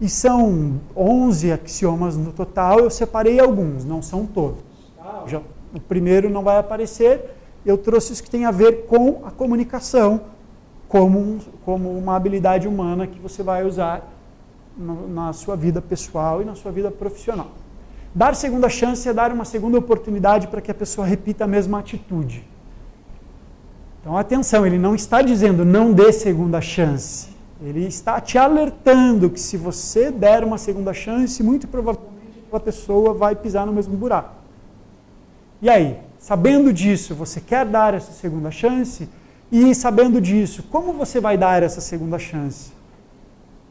E são 11 axiomas no total, eu separei alguns, não são todos. O primeiro não vai aparecer, eu trouxe os que têm a ver com a comunicação, como uma habilidade humana que você vai usar na sua vida pessoal e na sua vida profissional. Dar segunda chance é dar uma segunda oportunidade para que a pessoa repita a mesma atitude. Então, atenção, ele não está dizendo não dê segunda chance. Ele está te alertando que se você der uma segunda chance, muito provavelmente a pessoa vai pisar no mesmo buraco. E aí, sabendo disso, você quer dar essa segunda chance? E sabendo disso, como você vai dar essa segunda chance?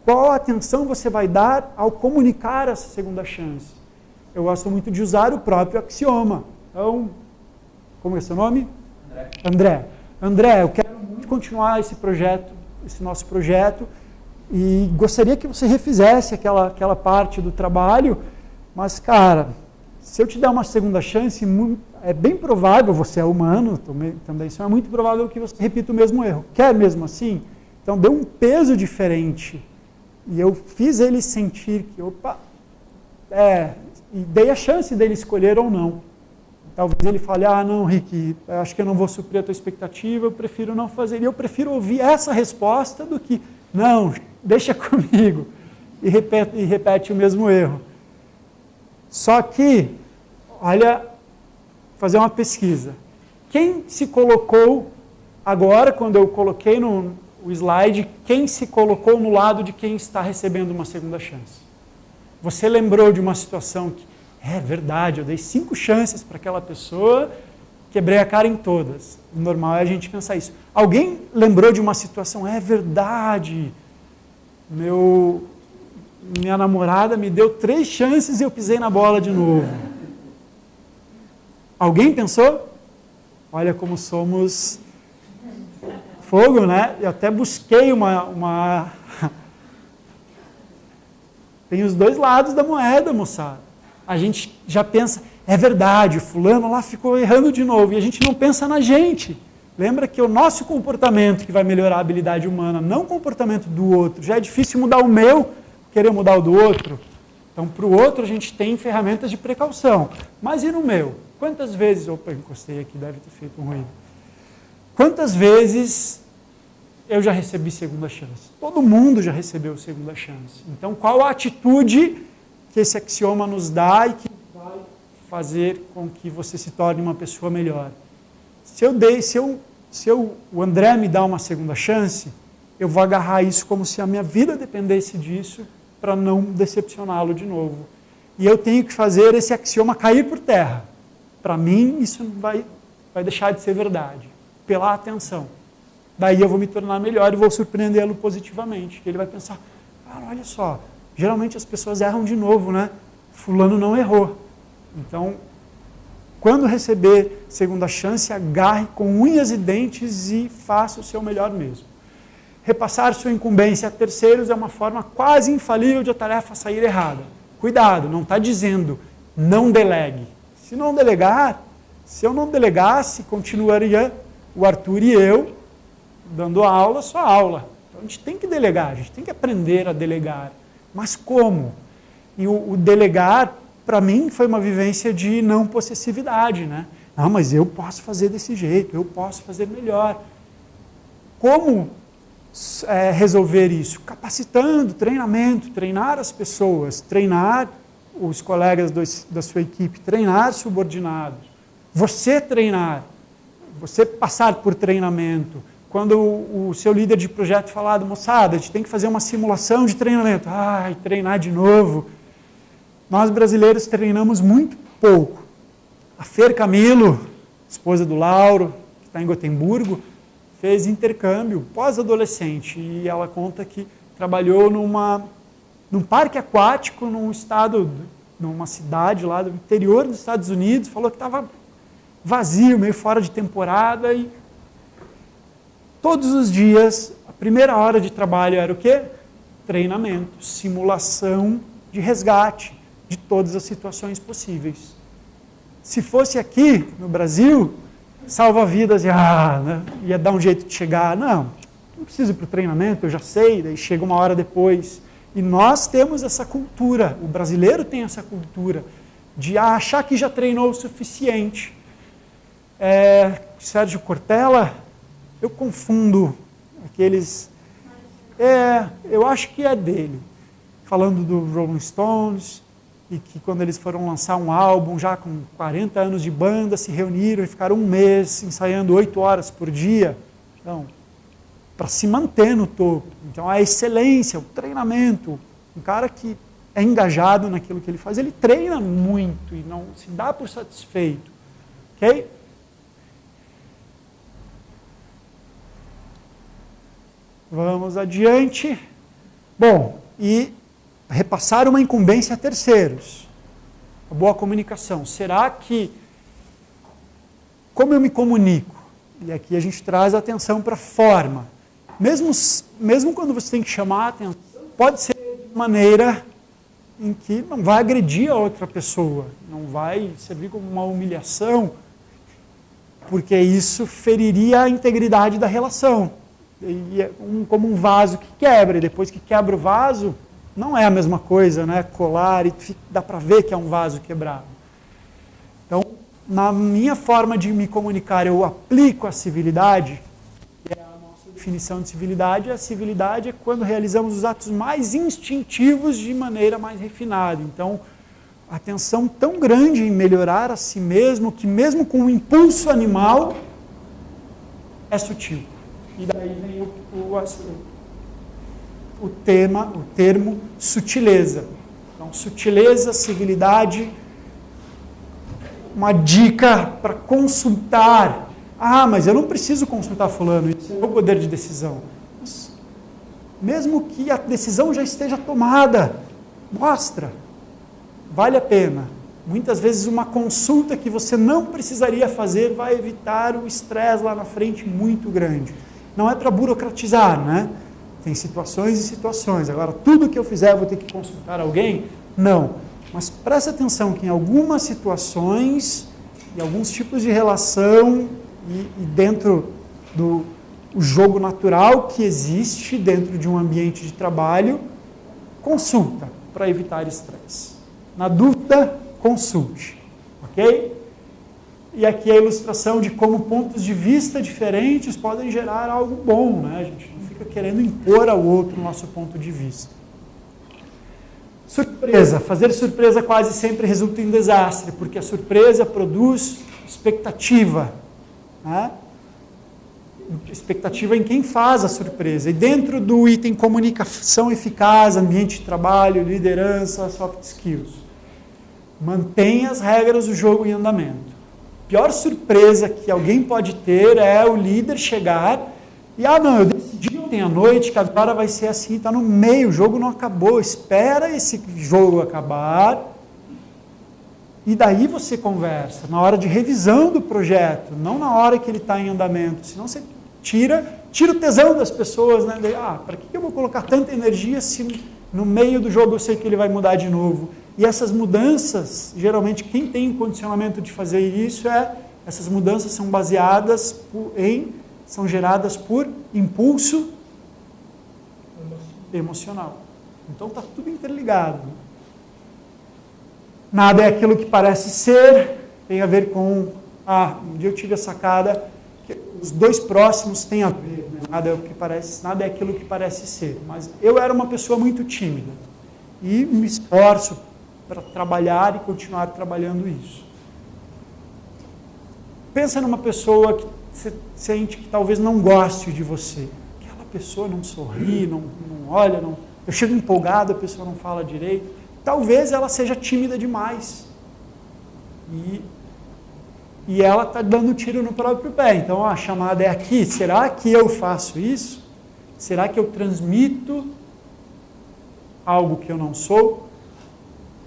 Qual atenção você vai dar ao comunicar essa segunda chance? Eu gosto muito de usar o próprio axioma. Então, como é seu nome? André, eu quero muito continuar esse nosso projeto, e gostaria que você refizesse aquela parte do trabalho, mas, cara, se eu te der uma segunda chance, é bem provável, você é humano também, é muito provável que você repita o mesmo erro. Quer mesmo assim? Então, deu um peso diferente. E eu fiz ele sentir que, e dei a chance dele escolher ou não. Talvez ele fale, não, Rick, eu acho que eu não vou suprir a tua expectativa, eu prefiro não fazer. E eu prefiro ouvir essa resposta do que, não, deixa comigo, e repete o mesmo erro. Só que, olha, fazer uma pesquisa. Quem se colocou, agora, quando eu coloquei o slide, quem se colocou no lado de quem está recebendo uma segunda chance? Você lembrou de uma situação que, é verdade, eu dei 5 chances para aquela pessoa, quebrei a cara em todas. O normal é a gente pensar isso. Alguém lembrou de uma situação, é verdade, minha namorada me deu 3 chances e eu pisei na bola de novo. Alguém pensou? Olha como somos fogo, né? Eu até busquei uma... Tem os 2 lados da moeda, moçada. A gente já pensa, é verdade, fulano lá ficou errando de novo, e a gente não pensa na gente. Lembra que é o nosso comportamento que vai melhorar a habilidade humana, não o comportamento do outro. Já é difícil mudar o meu, querer mudar o do outro. Então, para o outro, a gente tem ferramentas de precaução. Mas e no meu? Quantas vezes... Opa, encostei aqui, deve ter feito um ruído. Quantas vezes eu já recebi segunda chance? Todo mundo já recebeu segunda chance. Então, qual a atitude que esse axioma nos dá e que vai fazer com que você se torne uma pessoa melhor? Se o André me dá uma segunda chance, eu vou agarrar isso como se a minha vida dependesse disso para não decepcioná-lo de novo. E eu tenho que fazer esse axioma cair por terra. Para mim, isso vai deixar de ser verdade, pela atenção. Daí eu vou me tornar melhor e vou surpreendê-lo positivamente. Ele vai pensar, olha só, geralmente as pessoas erram de novo, né? Fulano não errou. Então, quando receber segunda chance, agarre com unhas e dentes e faça o seu melhor mesmo. Repassar sua incumbência a terceiros é uma forma quase infalível de a tarefa sair errada. Cuidado, não está dizendo não delegue. Se eu não delegasse, continuaria o Arthur e eu dando aula, só aula. Então a gente tem que delegar, a gente tem que aprender a delegar. Mas como? E o delegar, para mim, foi uma vivência de não possessividade, né? Não, mas eu posso fazer desse jeito, eu posso fazer melhor. Como resolver isso? Capacitando, treinamento, treinar as pessoas, treinar os colegas da sua equipe, treinar subordinados. Você treinar, você passar por treinamento. Quando o seu líder de projeto falar, moçada, a gente tem que fazer uma simulação de treinamento. Ai, treinar de novo. Nós brasileiros treinamos muito pouco. A Fer Camilo, esposa do Lauro, que está em Gotemburgo, fez intercâmbio pós-adolescente. E ela conta que trabalhou num parque aquático, numa cidade lá do interior dos Estados Unidos. Falou que estava vazio, meio fora de temporada. E todos os dias, a primeira hora de trabalho era o quê? Treinamento, simulação de resgate de todas as situações possíveis. Se fosse aqui, no Brasil, salva-vidas ia dar um jeito de chegar. Não preciso ir para o treinamento, eu já sei, daí chega uma hora depois. E nós temos essa cultura, o brasileiro tem essa cultura, de achar que já treinou o suficiente. Sérgio Cortella, eu confundo aqueles... eu acho que é dele, falando do Rolling Stones, e que quando eles foram lançar um álbum, já com 40 anos de banda, se reuniram e ficaram um mês ensaiando 8 horas por dia. Então, para se manter no topo. Então, a excelência, o treinamento, um cara que é engajado naquilo que ele faz, ele treina muito e não se dá por satisfeito. Ok? Vamos adiante. Bom, e repassar uma incumbência a terceiros. A boa comunicação. Será que, como eu me comunico? E aqui a gente traz a atenção para a forma. Mesmo quando você tem que chamar a atenção, pode ser de maneira em que não vai agredir a outra pessoa, não vai servir como uma humilhação, porque isso feriria a integridade da relação. E como um vaso que quebra, e depois que quebra o vaso, não é a mesma coisa, né? Colar e dá para ver que é um vaso quebrado. Então, na minha forma de me comunicar, eu aplico a civilidade, que é a nossa definição de civilidade. A civilidade é quando realizamos os atos mais instintivos de maneira mais refinada. Então, atenção tão grande em melhorar a si mesmo, que mesmo com um impulso animal, é sutil. E daí vem o termo sutileza. Então, sutileza, civilidade, uma dica para consultar. Mas eu não preciso consultar fulano, isso é o poder de decisão. Mas, mesmo que a decisão já esteja tomada, Mostra. Vale a pena. Muitas vezes uma consulta que você não precisaria fazer vai evitar o estresse lá na frente muito grande. Não é para burocratizar, né? Tem situações e situações. Agora, tudo que eu fizer eu vou ter que consultar alguém? Não. Mas preste atenção que em algumas situações, em alguns tipos de relação e dentro do jogo natural que existe dentro de um ambiente de trabalho, consulta para evitar estresse. Na dúvida, consulte, ok? E aqui a ilustração de como pontos de vista diferentes podem gerar algo bom, né? A gente não fica querendo impor ao outro o nosso ponto de vista. Surpresa. Fazer surpresa quase sempre resulta em desastre, porque a surpresa produz expectativa, né? Expectativa em quem faz a surpresa. E dentro do item comunicação eficaz, ambiente de trabalho, liderança, soft skills, mantenha as regras do jogo em andamento. A pior surpresa que alguém pode ter é o líder chegar e, não, eu decidi ontem à noite que agora vai ser assim, está no meio, o jogo não acabou, espera esse jogo acabar e daí você conversa, na hora de revisão do projeto, não na hora que ele está em andamento, senão você tira o tesão das pessoas, né? Para que eu vou colocar tanta energia se no meio do jogo eu sei que ele vai mudar de novo? E essas mudanças, geralmente quem tem o condicionamento de fazer isso essas mudanças são baseadas são geradas por impulso emocional. Então está tudo interligado. Nada é aquilo que parece ser, tem a ver com, um dia eu tive a sacada, que os dois próximos têm a ver, né? Nada é aquilo que parece ser. Mas eu era uma pessoa muito tímida e me esforço para trabalhar e continuar trabalhando isso. Pensa numa pessoa que você sente que talvez não goste de você. Aquela pessoa não sorri, não olha, eu chego empolgado, a pessoa não fala direito. Talvez ela seja tímida demais. E ela está dando tiro no próprio pé. Então a chamada é aqui. Será que eu faço isso? Será que eu transmito algo que eu não sou?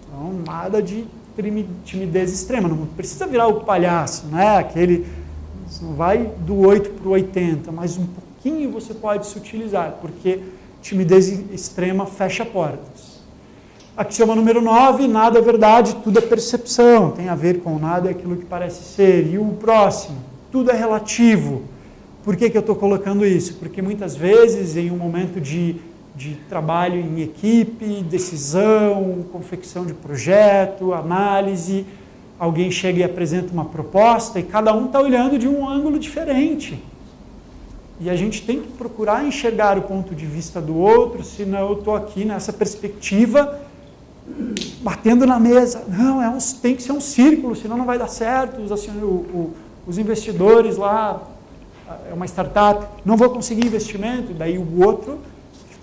Então, nada de timidez extrema. Não precisa virar o palhaço, né? Não vai do 8 para o 80, mas um pouquinho você pode se utilizar, porque timidez extrema fecha portas. Axioma número 9, nada é verdade, tudo é percepção. Tem a ver com nada é aquilo que parece ser. E o próximo, tudo é relativo. Por que eu estou colocando isso? Porque muitas vezes, em um momento de trabalho em equipe, decisão, confecção de projeto, análise, alguém chega e apresenta uma proposta e cada um está olhando de um ângulo diferente. E a gente tem que procurar enxergar o ponto de vista do outro, senão eu estou aqui nessa perspectiva, batendo na mesa. Não, tem que ser um círculo, senão não vai dar certo. Os investidores lá, é uma startup, não vou conseguir investimento, daí o outro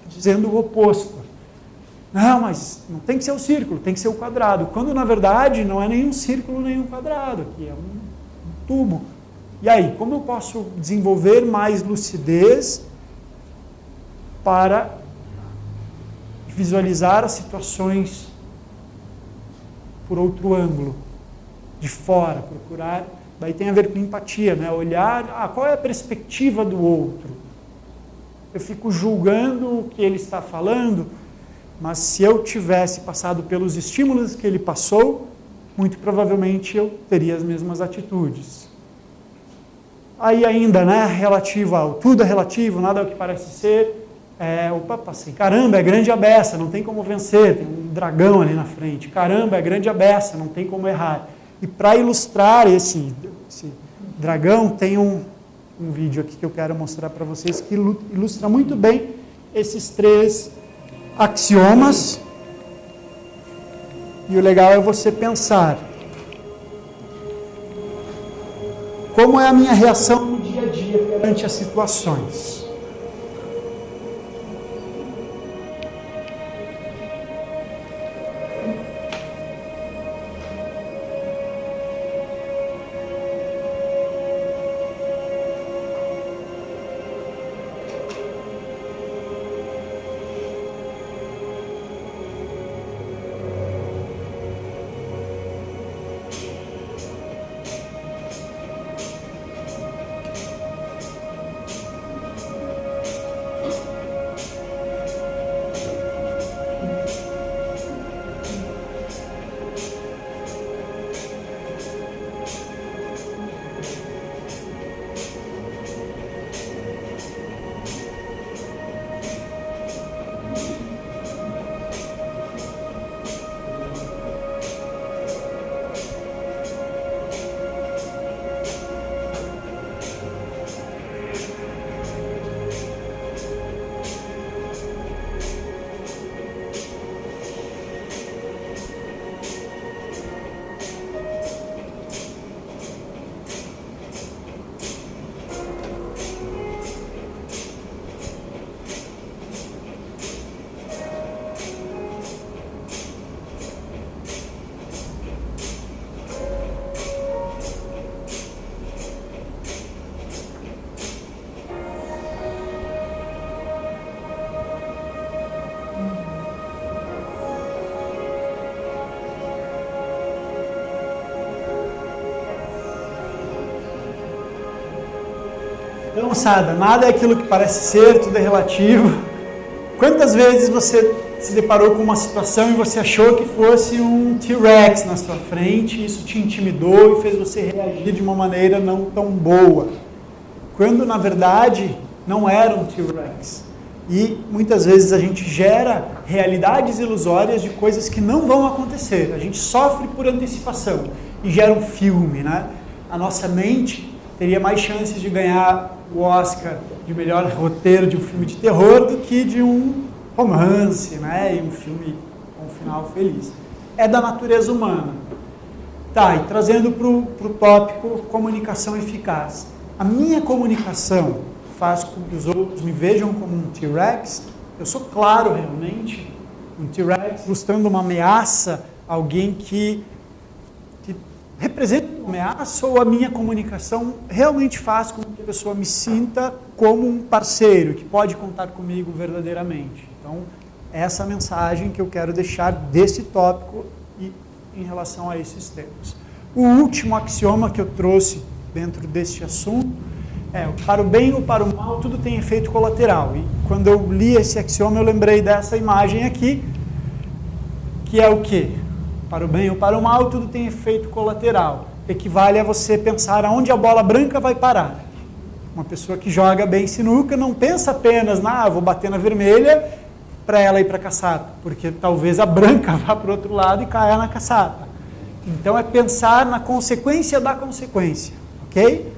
dizendo o oposto. Não, mas não tem que ser o círculo, tem que ser o quadrado. Quando, na verdade, não é nenhum círculo, nem um quadrado. Aqui é um tubo. E aí, como eu posso desenvolver mais lucidez para visualizar as situações por outro ângulo, de fora, procurar... Daí tem a ver com empatia, né? Olhar, qual é a perspectiva do outro? Eu fico julgando o que ele está falando, mas se eu tivesse passado pelos estímulos que ele passou, muito provavelmente eu teria as mesmas atitudes. Aí ainda, né, relativo ao tudo é relativo, nada é o que parece ser, passei, caramba, é grande a beça, não tem como vencer, tem um dragão ali na frente, caramba, é grande a beça, não tem como errar. E para ilustrar esse dragão, tem um vídeo aqui que eu quero mostrar para vocês que ilustra muito bem esses 3 axiomas. E o legal é você pensar como é a minha reação no dia a dia perante as situações. Então, moçada, nada é aquilo que parece ser, tudo é relativo. Quantas vezes você se deparou com uma situação e você achou que fosse um T-Rex na sua frente, e isso te intimidou e fez você reagir de uma maneira não tão boa, quando na verdade não era um T-Rex. E muitas vezes a gente gera realidades ilusórias de coisas que não vão acontecer. A gente sofre por antecipação e gera um filme, né? A nossa mente teria mais chances de ganhar o Oscar de melhor roteiro de um filme de terror do que de um romance, né? E um filme com um final feliz. É da natureza humana. Tá, e trazendo para o tópico comunicação eficaz. A minha comunicação faz com que os outros me vejam como um T-Rex? Eu sou claro realmente, um T-Rex buscando uma ameaça, alguém que representa uma ameaça, ou a minha comunicação realmente faz com que a pessoa me sinta como um parceiro, que pode contar comigo verdadeiramente? Então, essa é a mensagem que eu quero deixar desse tópico e em relação a esses temas. O último axioma que eu trouxe dentro deste assunto é: para o bem ou para o mal, tudo tem efeito colateral. E quando eu li esse axioma, eu lembrei dessa imagem aqui, que é o quê? Para o bem ou para o mal, tudo tem efeito colateral. Equivale a você pensar aonde a bola branca vai parar. Uma pessoa que joga bem sinuca não pensa apenas vou bater na vermelha para ela ir para a caçapa, porque talvez a branca vá para o outro lado e caia na caçapa. Então é pensar na consequência da consequência, ok?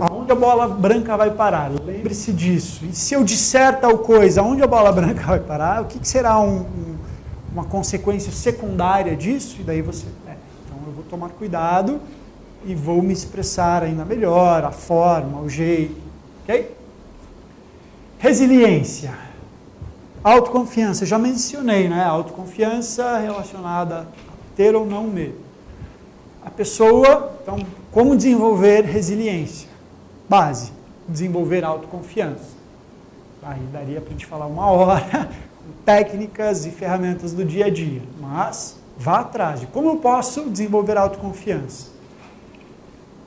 Aonde a bola branca vai parar? Lembre-se disso. E se eu disser tal coisa, aonde a bola branca vai parar? O que será uma consequência secundária disso? E daí você... então eu vou tomar cuidado e vou me expressar ainda melhor, a forma, o jeito, ok? Resiliência. Autoconfiança. Já mencionei, né? Autoconfiança relacionada a ter ou não medo. A pessoa, então, como desenvolver resiliência? Base, desenvolver autoconfiança. Aí daria para a gente falar 1 hora, com técnicas e ferramentas do dia a dia. Mas vá atrás de como eu posso desenvolver autoconfiança.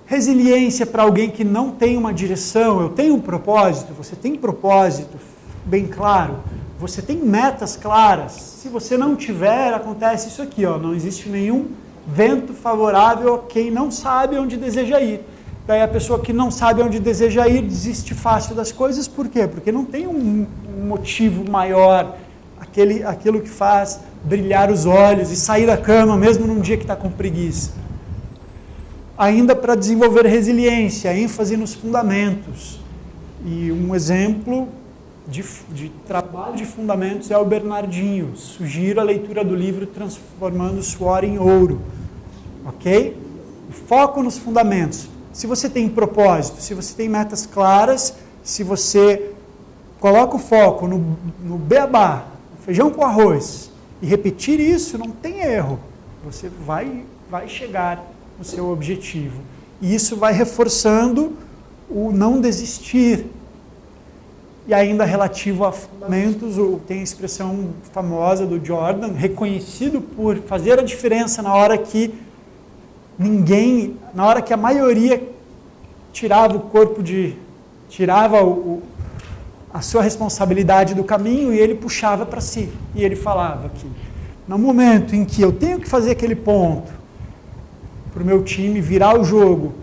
Resiliência para alguém que não tem uma direção. Eu tenho um propósito, você tem propósito bem claro, você tem metas claras. Se você não tiver, acontece isso aqui, ó, não existe nenhum vento favorável a quem não sabe onde deseja ir. Daí a pessoa que não sabe onde deseja ir desiste fácil das coisas. Por quê? Porque não tem um motivo maior, aquilo que faz brilhar os olhos e sair da cama mesmo num dia que está com preguiça. Ainda para desenvolver resiliência, ênfase nos fundamentos. E um exemplo de trabalho de fundamentos é o Bernardinho. Sugiro a leitura do livro Transformando o Suor em Ouro. Ok? Foco nos fundamentos. Se você tem propósito, se você tem metas claras, se você coloca o foco no beabá, no feijão com arroz, e repetir isso, não tem erro. Você vai chegar no seu objetivo. E isso vai reforçando o não desistir. E ainda relativo a fundamentos, tem a expressão famosa do Jordan, reconhecido por fazer a diferença na hora que na hora que a maioria tirava a sua responsabilidade do caminho e ele puxava para si. E ele falava que no momento em que eu tenho que fazer aquele ponto para o meu time virar o jogo,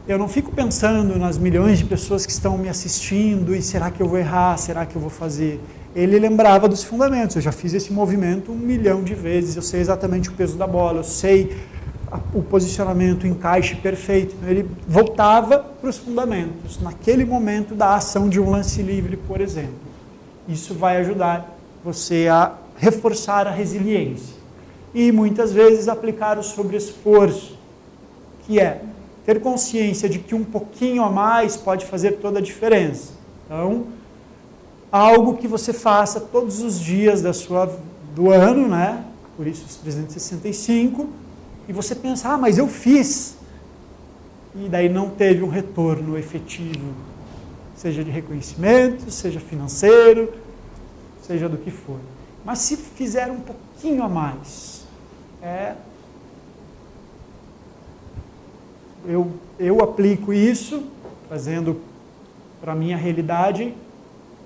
eu não fico pensando nas milhões de pessoas que estão me assistindo e será que eu vou errar, será que eu vou fazer? Ele lembrava dos fundamentos. Eu já fiz esse movimento 1 milhão de vezes, eu sei exatamente o peso da bola, eu sei o posicionamento, o encaixe perfeito. Então, ele voltava para os fundamentos, naquele momento da ação de um lance livre, por exemplo. Isso vai ajudar você a reforçar a resiliência. E muitas vezes aplicar o sobre-esforço, que é ter consciência de que um pouquinho a mais pode fazer toda a diferença. Então, algo que você faça todos os dias do ano, né? Por isso os 365, e você pensa, mas eu fiz, e daí não teve um retorno efetivo, seja de reconhecimento, seja financeiro, seja do que for. Mas se fizer um pouquinho a mais, eu aplico isso, fazendo para a minha realidade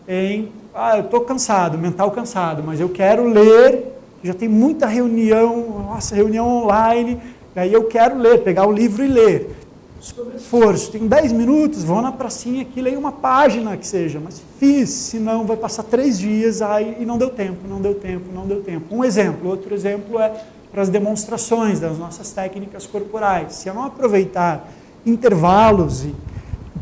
em, eu estou cansado, mental cansado, mas eu quero ler, já tem muita reunião, nossa, reunião online, daí eu quero ler, pegar o livro e ler. Sobre esforço, tem 10 minutos, vou na pracinha aqui, leio uma página que seja, mas fiz, senão vai passar 3 dias, e não deu tempo. Um exemplo, outro exemplo é para as demonstrações das nossas técnicas corporais. Se eu não aproveitar intervalos e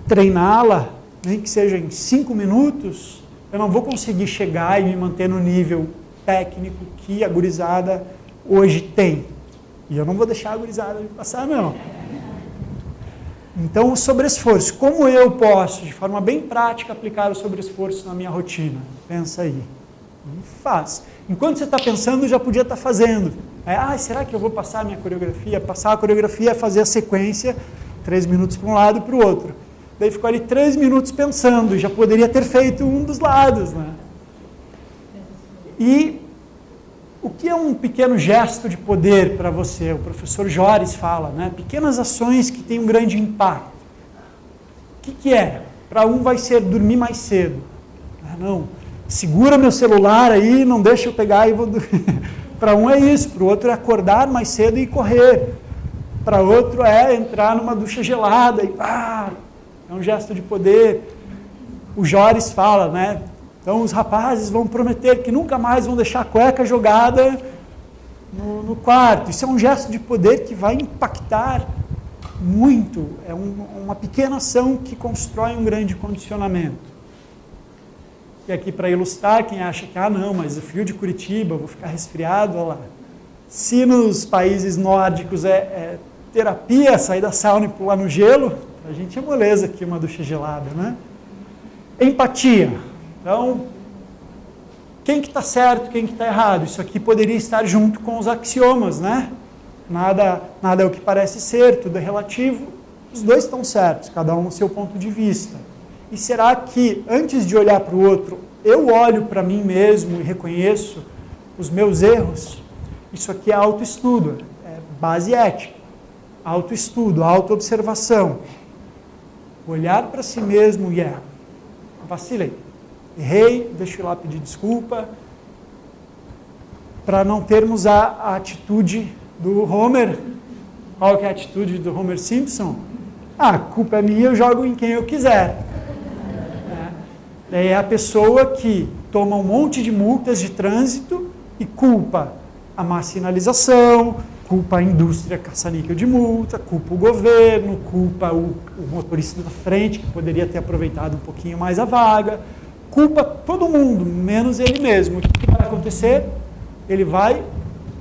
treiná-la, nem que seja em 5 minutos, eu não vou conseguir chegar e me manter no nível técnico que a gurizada hoje tem. E eu não vou deixar a gurizada me passar, não. Então, o sobre-esforço. Como eu posso, de forma bem prática, aplicar o sobre-esforço na minha rotina? Pensa aí. E faz. Enquanto você está pensando, já podia estar fazendo. Será que eu vou passar a minha coreografia? Passar a coreografia é fazer a sequência, 3 minutos para um lado e para o outro. Daí ficou ali 3 minutos pensando, e já poderia ter feito um dos lados, né? E o que é um pequeno gesto de poder para você? O professor Jores fala, né? Pequenas ações que têm um grande impacto. O que é? Para um vai ser dormir mais cedo. Não, segura meu celular aí, não deixa eu pegar e vou dormir. Para um é isso, para o outro é acordar mais cedo e correr. Para outro é entrar numa ducha gelada e é um gesto de poder. O Jores fala, né? Então os rapazes vão prometer que nunca mais vão deixar a cueca jogada no quarto. Isso é um gesto de poder que vai impactar muito. É uma pequena ação que constrói um grande condicionamento. E aqui para ilustrar, quem acha que, não, mas o frio de Curitiba, vou ficar resfriado, olha lá. Se nos países nórdicos é terapia, sair da sauna e pular no gelo, a gente é moleza aqui uma ducha gelada, né? Empatia. Então, quem que está certo, quem que está errado? Isso aqui poderia estar junto com os axiomas, né? Nada é o que parece ser, tudo é relativo. Os dois estão certos, cada um no seu ponto de vista. E será que, antes de olhar para o outro, eu olho para mim mesmo e reconheço os meus erros? Isso aqui é autoestudo, é base ética. Autoestudo, autoobservação. Olhar para si mesmo e vacilei. Errei, deixa eu ir lá pedir desculpa, para não termos a atitude do Homer. Qual que é a atitude do Homer Simpson? A culpa é minha, eu jogo em quem eu quiser. É a pessoa que toma um monte de multas de trânsito e culpa a má sinalização, culpa a indústria caça-níquel de multa, culpa o governo, culpa o motorista da frente, que poderia ter aproveitado um pouquinho mais a vaga, culpa todo mundo, menos ele mesmo. O que vai acontecer? Ele vai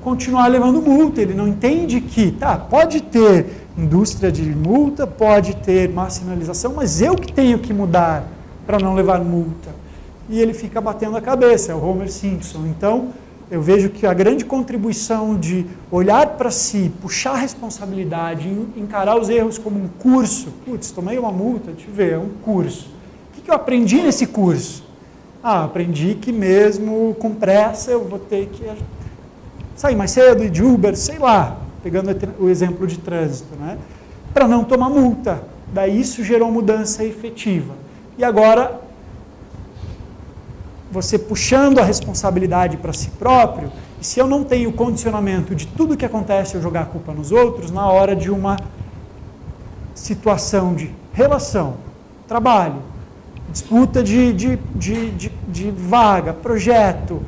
continuar levando multa, ele não entende que, pode ter indústria de multa, pode ter má sinalização, mas eu que tenho que mudar para não levar multa. E ele fica batendo a cabeça, é o Homer Simpson. Então, eu vejo que a grande contribuição de olhar para si, puxar a responsabilidade, encarar os erros como um curso. Tomei uma multa, deixa eu ver, é um curso. O que eu aprendi nesse curso? Aprendi que mesmo com pressa eu vou ter que sair mais cedo, ir de Uber, sei lá, pegando o exemplo de trânsito, né? Para não tomar multa. Daí isso gerou mudança efetiva. E agora, você puxando a responsabilidade para si próprio, e se eu não tenho condicionamento de tudo que acontece eu jogar a culpa nos outros, na hora de uma situação de relação, trabalho, disputa de vaga, projeto,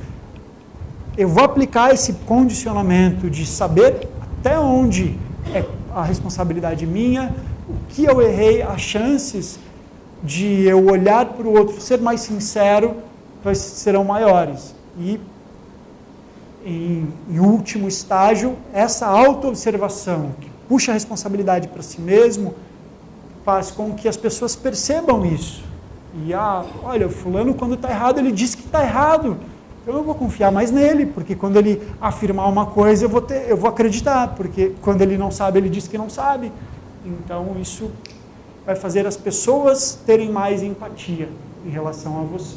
eu vou aplicar esse condicionamento de saber até onde é a responsabilidade minha, o que eu errei, as chances de eu olhar para o outro, ser mais sincero, serão maiores. E, em último estágio, essa autoobservação, que puxa a responsabilidade para si mesmo, faz com que as pessoas percebam isso. E, olha, o fulano, quando está errado, ele diz que está errado. Eu não vou confiar mais nele, porque quando ele afirmar uma coisa, eu vou acreditar, porque quando ele não sabe, ele diz que não sabe. Então, isso vai fazer as pessoas terem mais empatia em relação a você.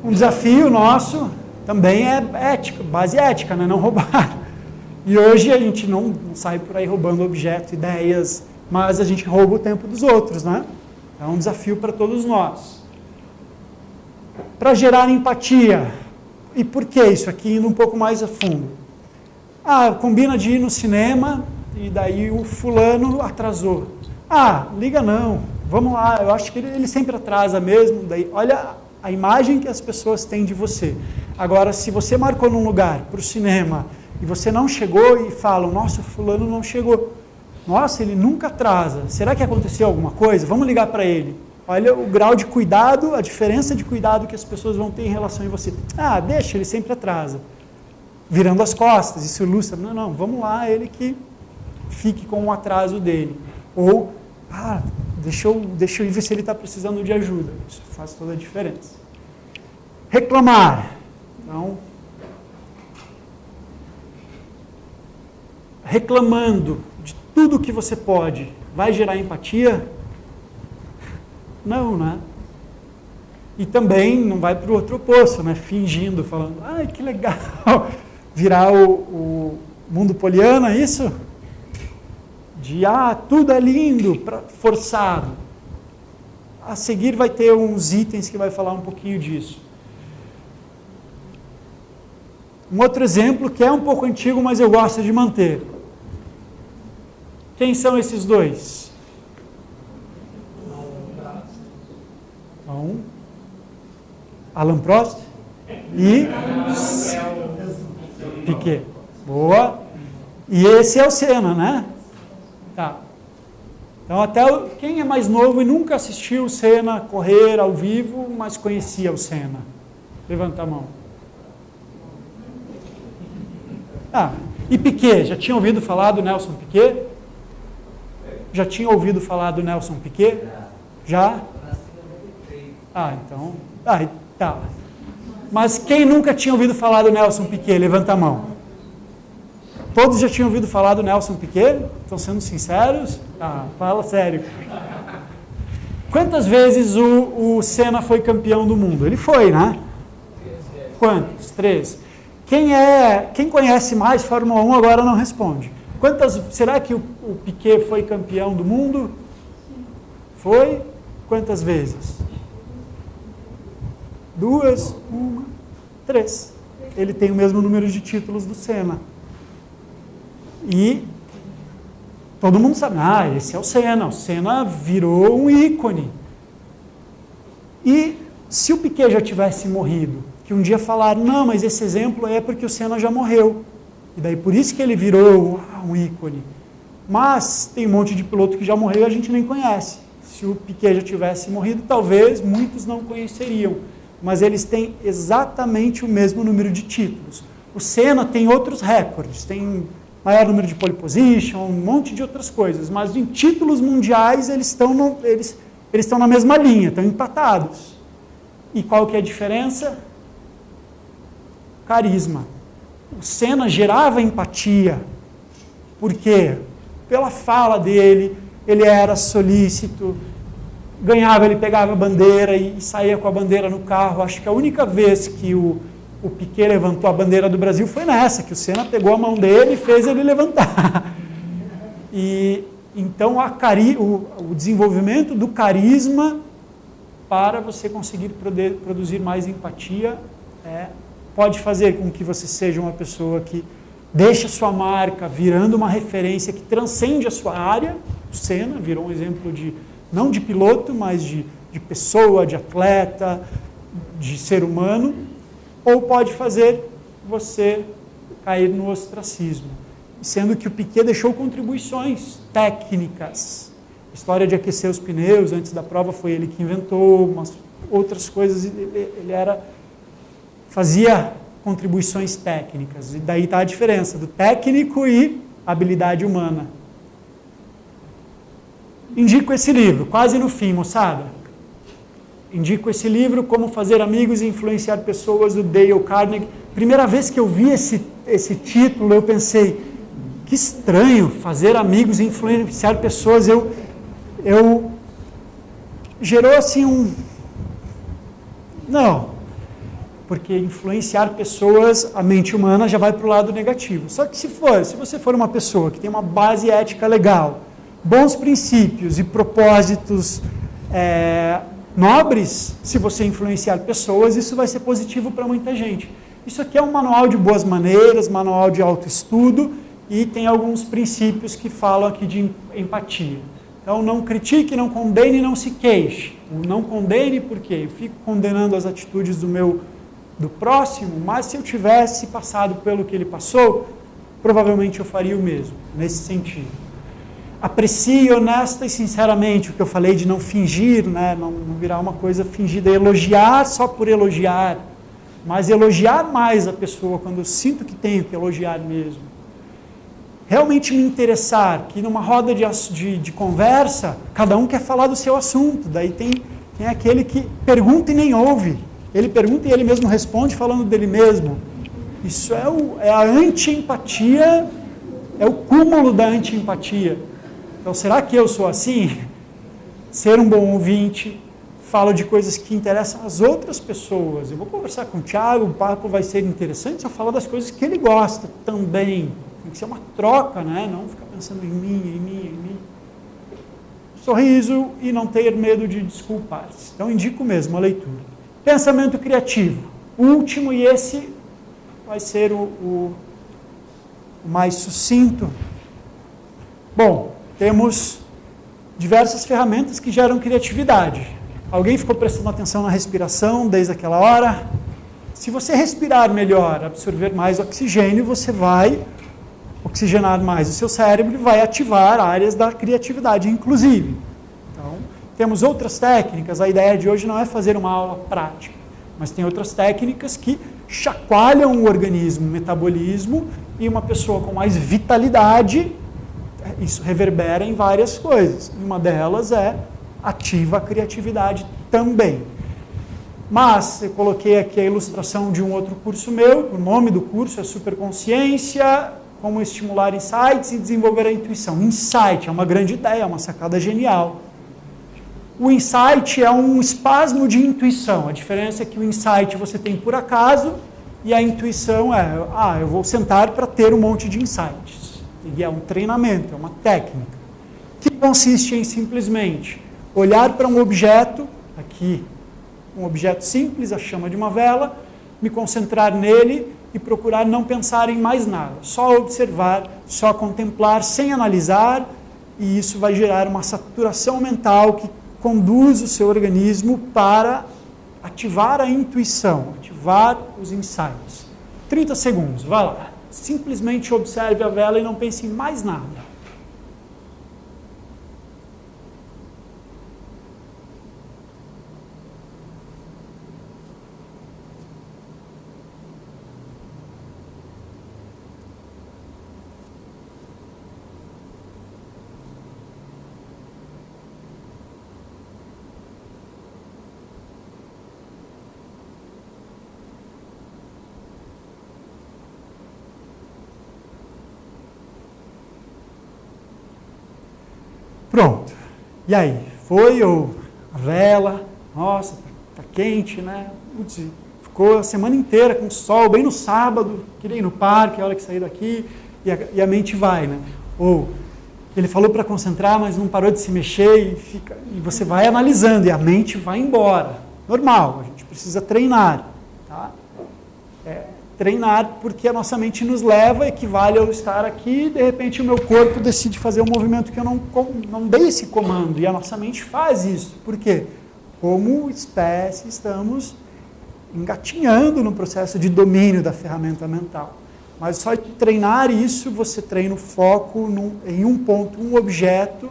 Um desafio nosso também é ética, base ética, né? Não roubar. E hoje a gente não sai por aí roubando objetos, ideias, mas a gente rouba o tempo dos outros, né? É um desafio para todos nós. Para gerar empatia. E por que isso aqui, indo um pouco mais a fundo? Combina de ir no cinema e daí o fulano atrasou. Liga não, vamos lá, eu acho que ele sempre atrasa mesmo. Daí, olha a imagem que as pessoas têm de você. Agora, se você marcou num lugar para o cinema e você não chegou e falam, nossa, o fulano não chegou. Nossa, ele nunca atrasa. Será que aconteceu alguma coisa? Vamos ligar para ele. Olha o grau de cuidado, a diferença de cuidado que as pessoas vão ter em relação a você. Deixa, ele sempre atrasa. Virando as costas, isso ilustra. Não, vamos lá, ele que fique com o atraso dele. Ou, deixa eu ir ver se ele está precisando de ajuda. Isso faz toda a diferença. Reclamar. Então, reclamando de tudo que você pode, vai gerar empatia? Não, né? E também não vai para o outro oposto, né? Fingindo, falando, que legal, virar o mundo poliana, isso? De, tudo é lindo, forçado. A seguir vai ter uns itens que vai falar um pouquinho disso. Um outro exemplo que é um pouco antigo, mas eu gosto de manter. Quem são esses dois? Alan Prost e Piquet. Boa. E esse é o Senna, né? Tá. Então, quem é mais novo e nunca assistiu o Senna correr ao vivo, mas conhecia o Senna? Levanta a mão. E Piquet? Já tinha ouvido falar do Nelson Piquet? Já tinha ouvido falar do Nelson Piquet? Já? Então... tá. Mas quem nunca tinha ouvido falar do Nelson Piquet? Levanta a mão. Todos já tinham ouvido falar do Nelson Piquet? Estão sendo sinceros? Fala sério. Quantas vezes o Senna foi campeão do mundo? Ele foi, né? Quantos? 3. Quem conhece mais Fórmula 1 agora não responde. Será que o Piquet foi campeão do mundo? Foi? Quantas vezes? 2, 1, 3. Ele tem o mesmo número de títulos do Senna. E todo mundo sabe, esse é o Senna. O Senna virou um ícone. E se o Piquet já tivesse morrido, que um dia falaram, não, mas esse exemplo é porque o Senna já morreu. E daí por isso que ele virou um ícone. Mas tem um monte de piloto que já morreu e a gente nem conhece. Se o Piquet já tivesse morrido, talvez muitos não conheceriam. Mas eles têm exatamente o mesmo número de títulos. O Senna tem outros recordes, tem maior número de pole position, um monte de outras coisas, mas em títulos mundiais eles estão na mesma linha, estão empatados. E qual que é a diferença? Carisma. O Senna gerava empatia. Por quê? Pela fala dele, ele era solícito, ganhava, ele pegava a bandeira e saía com a bandeira no carro. Acho que a única vez que o Piquet levantou a bandeira do Brasil foi nessa, que o Senna pegou a mão dele e fez ele levantar. E então o desenvolvimento do carisma para você conseguir produzir mais empatia pode fazer com que você seja uma pessoa que deixa a sua marca virando uma referência que transcende a sua área. O Senna virou um exemplo não de piloto, mas de pessoa, de atleta, de ser humano, ou pode fazer você cair no ostracismo. Sendo que o Piquet deixou contribuições técnicas. A história de aquecer os pneus antes da prova foi ele que inventou, umas outras coisas, ele fazia contribuições técnicas. E daí está a diferença do técnico e habilidade humana. Indico esse livro, quase no fim, moçada. Indico esse livro, Como Fazer Amigos e Influenciar Pessoas, do Dale Carnegie. Primeira vez que eu vi esse título, eu pensei, que estranho, fazer amigos e influenciar pessoas. Gerou assim Não, porque influenciar pessoas, a mente humana já vai para o lado negativo. Só que se você for uma pessoa que tem uma base ética legal, bons princípios e propósitos nobres, se você influenciar pessoas, isso vai ser positivo para muita gente. Isso aqui é um manual de boas maneiras, manual de autoestudo, e tem alguns princípios que falam aqui de empatia. Então, não critique, não condene, não se queixe. Não condene porque eu fico condenando as atitudes do próximo, mas se eu tivesse passado pelo que ele passou, provavelmente eu faria o mesmo, nesse sentido. Aprecie honesta e sinceramente o que eu falei de não fingir, né? Não virar uma coisa fingida, elogiar só por elogiar, mas elogiar mais a pessoa quando eu sinto que tenho que elogiar mesmo. Realmente me interessar, que numa roda de conversa, cada um quer falar do seu assunto, daí tem aquele que pergunta e nem ouve. Ele pergunta e ele mesmo responde falando dele mesmo. Isso é a anti-empatia, é o cúmulo da anti-empatia. Então, será que eu sou assim? Ser um bom ouvinte, falo de coisas que interessam às outras pessoas. Eu vou conversar com o Thiago, o papo vai ser interessante se eu falar das coisas que ele gosta também. Tem que ser uma troca, né? Não ficar pensando em mim. Sorriso e não ter medo de desculpar-se. Então, indico mesmo a leitura. Pensamento criativo. O último, e esse vai ser o mais sucinto. Bom, temos diversas ferramentas que geram criatividade. Alguém ficou prestando atenção na respiração desde aquela hora? Se você respirar melhor, absorver mais oxigênio, você vai oxigenar mais o seu cérebro e vai ativar áreas da criatividade, inclusive. Então, temos outras técnicas. A ideia de hoje não é fazer uma aula prática, mas tem outras técnicas que chacoalham o organismo, o metabolismo, e uma pessoa com mais vitalidade, isso reverbera em várias coisas. Uma delas ativa a criatividade também. Mas eu coloquei aqui a ilustração de um outro curso meu. O nome do curso é Superconsciência, como estimular insights e desenvolver a intuição. Insight é uma grande ideia, é uma sacada genial. O insight é um espasmo de intuição. A diferença é que o insight você tem por acaso e a intuição eu vou sentar para ter um monte de insights. E é um treinamento, é uma técnica, que consiste em simplesmente olhar para um objeto, aqui, um objeto simples, a chama de uma vela, me concentrar nele e procurar não pensar em mais nada, só observar, só contemplar, sem analisar, e isso vai gerar uma saturação mental que conduz o seu organismo para ativar a intuição, ativar os insights. 30 segundos, vai lá. Simplesmente observe a vela e não pense em mais nada. Pronto. E aí? Foi a vela? Nossa, tá quente, né? Putz, ficou a semana inteira com sol, bem no sábado, queria ir no parque, a hora que sair daqui, e a mente vai, né? Ou ele falou para concentrar, mas não parou de se mexer e você vai analisando e a mente vai embora. Normal, a gente precisa treinar, tá? Treinar porque a nossa mente nos leva, equivale a eu estar aqui e de repente o meu corpo decide fazer um movimento que eu não dei esse comando, e a nossa mente faz isso. Por quê? Como espécie estamos engatinhando no processo de domínio da ferramenta mental. Mas só de treinar isso, você treina o foco em um ponto, um objeto,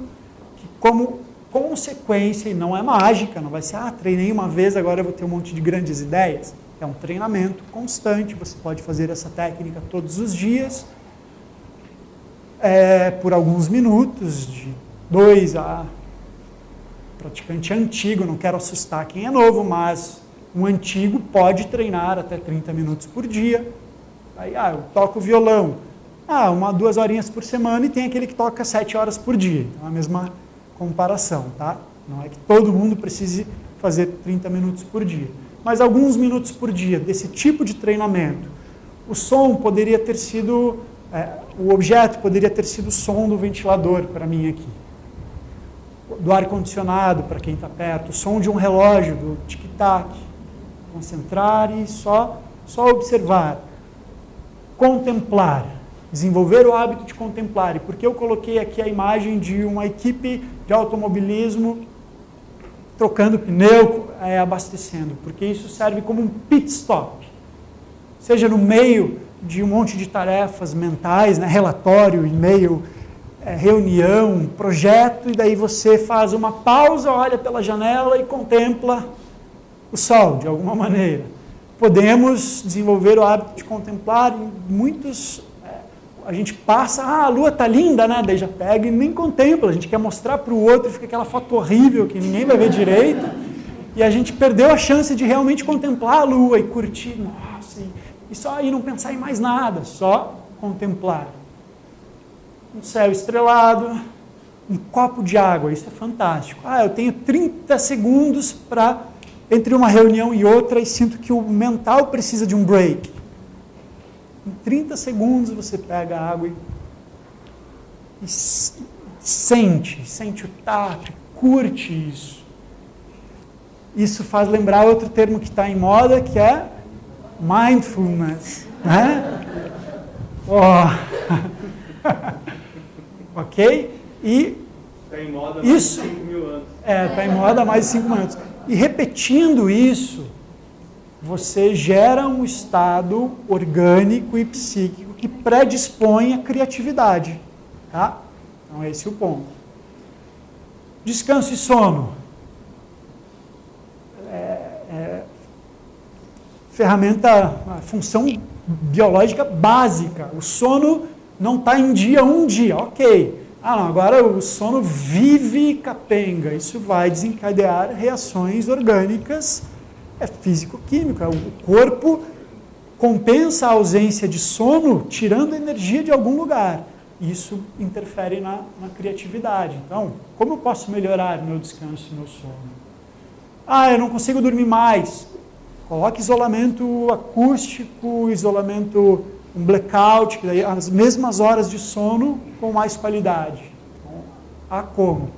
que como consequência, e não é mágica, não vai ser, treinei uma vez, agora eu vou ter um monte de grandes ideias. É um treinamento constante, você pode fazer essa técnica todos os dias, por alguns minutos, de 2 a... praticante antigo, não quero assustar quem é novo, mas um antigo pode treinar até 30 minutos por dia. Aí, eu toco violão, 2 horinhas por semana, e tem aquele que toca 7 horas por dia. Então, é a mesma comparação, tá? Não é que todo mundo precise fazer 30 minutos por dia. Mas alguns minutos por dia desse tipo de treinamento. O som poderia ter sido, o objeto poderia ter sido o som do ventilador para mim aqui. do ar-condicionado para quem está perto, o som de um relógio, do tic-tac. Concentrar e só observar. Contemplar. Desenvolver o hábito de contemplar. E por que eu coloquei aqui a imagem de uma equipe de automobilismo trocando pneu, abastecendo? Porque isso serve como um pit stop. Seja no meio de um monte de tarefas mentais, né? Relatório, e-mail, reunião, projeto, e daí você faz uma pausa, olha pela janela e contempla o sol, de alguma maneira. Podemos desenvolver o hábito de contemplar. Muitos, a gente passa, a lua está linda, né? Daí já pega e nem contempla. A gente quer mostrar para o outro, fica aquela foto horrível que ninguém vai ver direito. E a gente perdeu a chance de realmente contemplar a lua e curtir, nossa, e só ir não pensar em mais nada, só contemplar. Um céu estrelado, um copo de água, isso é fantástico. Eu tenho 30 segundos para entre uma reunião e outra e sinto que o mental precisa de um break. Em 30 segundos você pega a água e sente o tato, curte isso. Isso faz lembrar outro termo que está em moda, que é mindfulness. Né? Ok? E está em moda há isso, mais de 5.000 anos. Está em moda há mais de 5 anos. E repetindo isso, você gera um estado orgânico e psíquico que predispõe à criatividade. Tá? Então, esse é o ponto. Descanso e sono. Ferramenta, função biológica básica. O sono não está em dia um dia, ok. Não, agora o sono vive capenga. Isso vai desencadear reações orgânicas, físico-química. O corpo compensa a ausência de sono tirando energia de algum lugar. Isso interfere na criatividade. Então, como eu posso melhorar meu descanso e meu sono? Eu não consigo dormir mais. Coloque isolamento acústico, isolamento, um blackout, que daí as mesmas horas de sono com mais qualidade. Então, há como.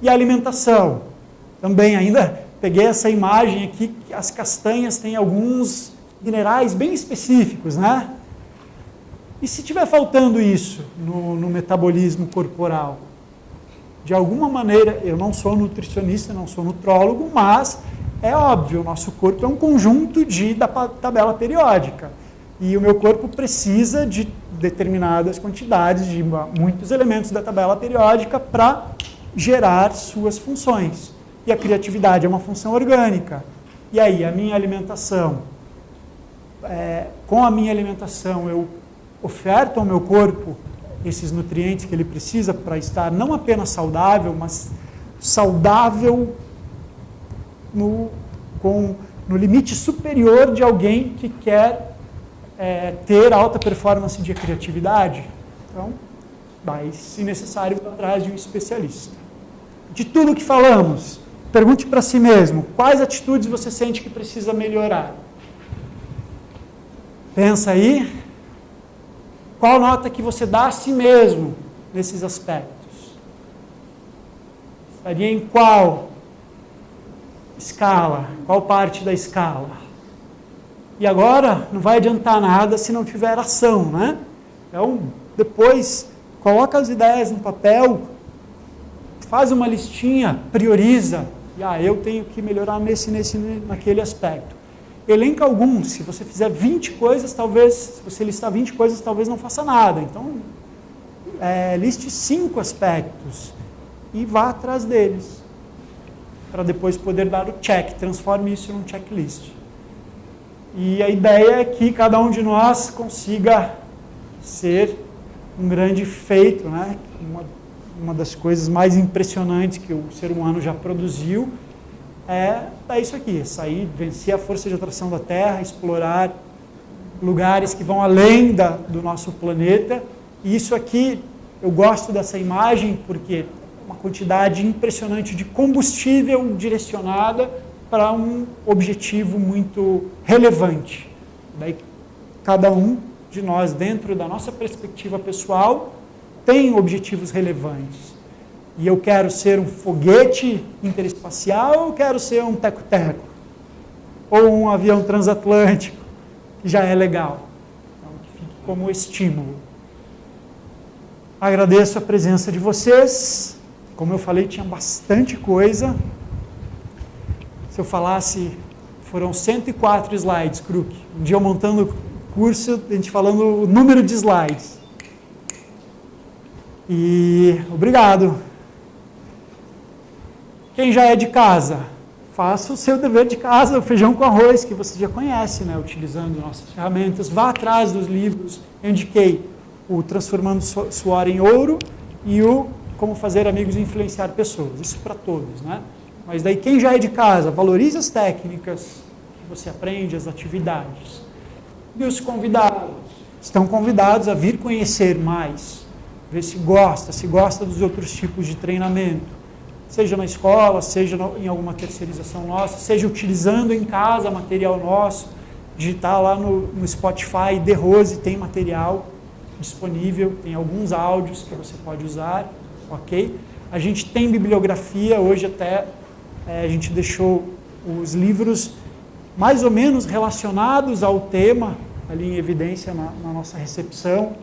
E a alimentação. Também ainda peguei essa imagem aqui, que as castanhas têm alguns minerais bem específicos, né? E se estiver faltando isso no metabolismo corporal? De alguma maneira, eu não sou nutricionista, não sou nutrólogo, mas é óbvio, o nosso corpo é um conjunto da tabela periódica. E o meu corpo precisa de determinadas quantidades, de muitos elementos da tabela periódica para gerar suas funções. E a criatividade é uma função orgânica. E aí, a minha alimentação, com a minha alimentação, eu oferto ao meu corpo esses nutrientes que ele precisa para estar não apenas saudável, mas saudável no limite superior de alguém que quer ter alta performance de criatividade. Então, vai, se necessário, atrás de um especialista. De tudo que falamos, pergunte para si mesmo, quais atitudes você sente que precisa melhorar? Pensa aí, qual nota que você dá a si mesmo nesses aspectos? Estaria em qual escala? Qual parte da escala? E agora, não vai adiantar nada se não tiver ação, né? Então, depois, coloca as ideias no papel, faz uma listinha, prioriza. E, eu tenho que melhorar naquele aspecto. Elenca alguns. Se você fizer 20 coisas, se você listar 20 coisas, talvez não faça nada. Então, liste 5 aspectos e vá atrás deles. Para depois poder dar o check, transforme isso num checklist. E a ideia é que cada um de nós consiga ser um grande feito, né? Uma das coisas mais impressionantes que o ser humano já produziu é isso aqui, sair, vencer a força de atração da Terra, explorar lugares que vão além do nosso planeta. E isso aqui, eu gosto dessa imagem porque é uma quantidade impressionante de combustível direcionada para um objetivo muito relevante. Daí, cada um de nós, dentro da nossa perspectiva pessoal, tem objetivos relevantes. E eu quero ser um foguete interespacial ou eu quero ser um teco-teco? Ou um avião transatlântico, que já é legal. Então, que fique como estímulo. Agradeço a presença de vocês. Como eu falei, tinha bastante coisa. Se eu falasse, foram 104 slides, Kruk. Um dia eu montando o curso, a gente falando o número de slides. E obrigado. Quem já é de casa, faça o seu dever de casa, o feijão com arroz, que você já conhece, né? Utilizando nossas ferramentas. Vá atrás dos livros. Eu indiquei o Transformando Suor em Ouro e o Como Fazer Amigos e Influenciar Pessoas. Isso para todos, né? Mas daí quem já é de casa, valorize as técnicas que você aprende, as atividades. E os convidados estão convidados a vir conhecer mais, ver se gosta dos outros tipos de treinamento. Seja na escola, seja em alguma terceirização nossa, seja utilizando em casa material nosso, digitar lá no Spotify, The Rose, tem material disponível, tem alguns áudios que você pode usar, ok? A gente tem bibliografia, hoje até a gente deixou os livros mais ou menos relacionados ao tema ali em evidência na nossa recepção,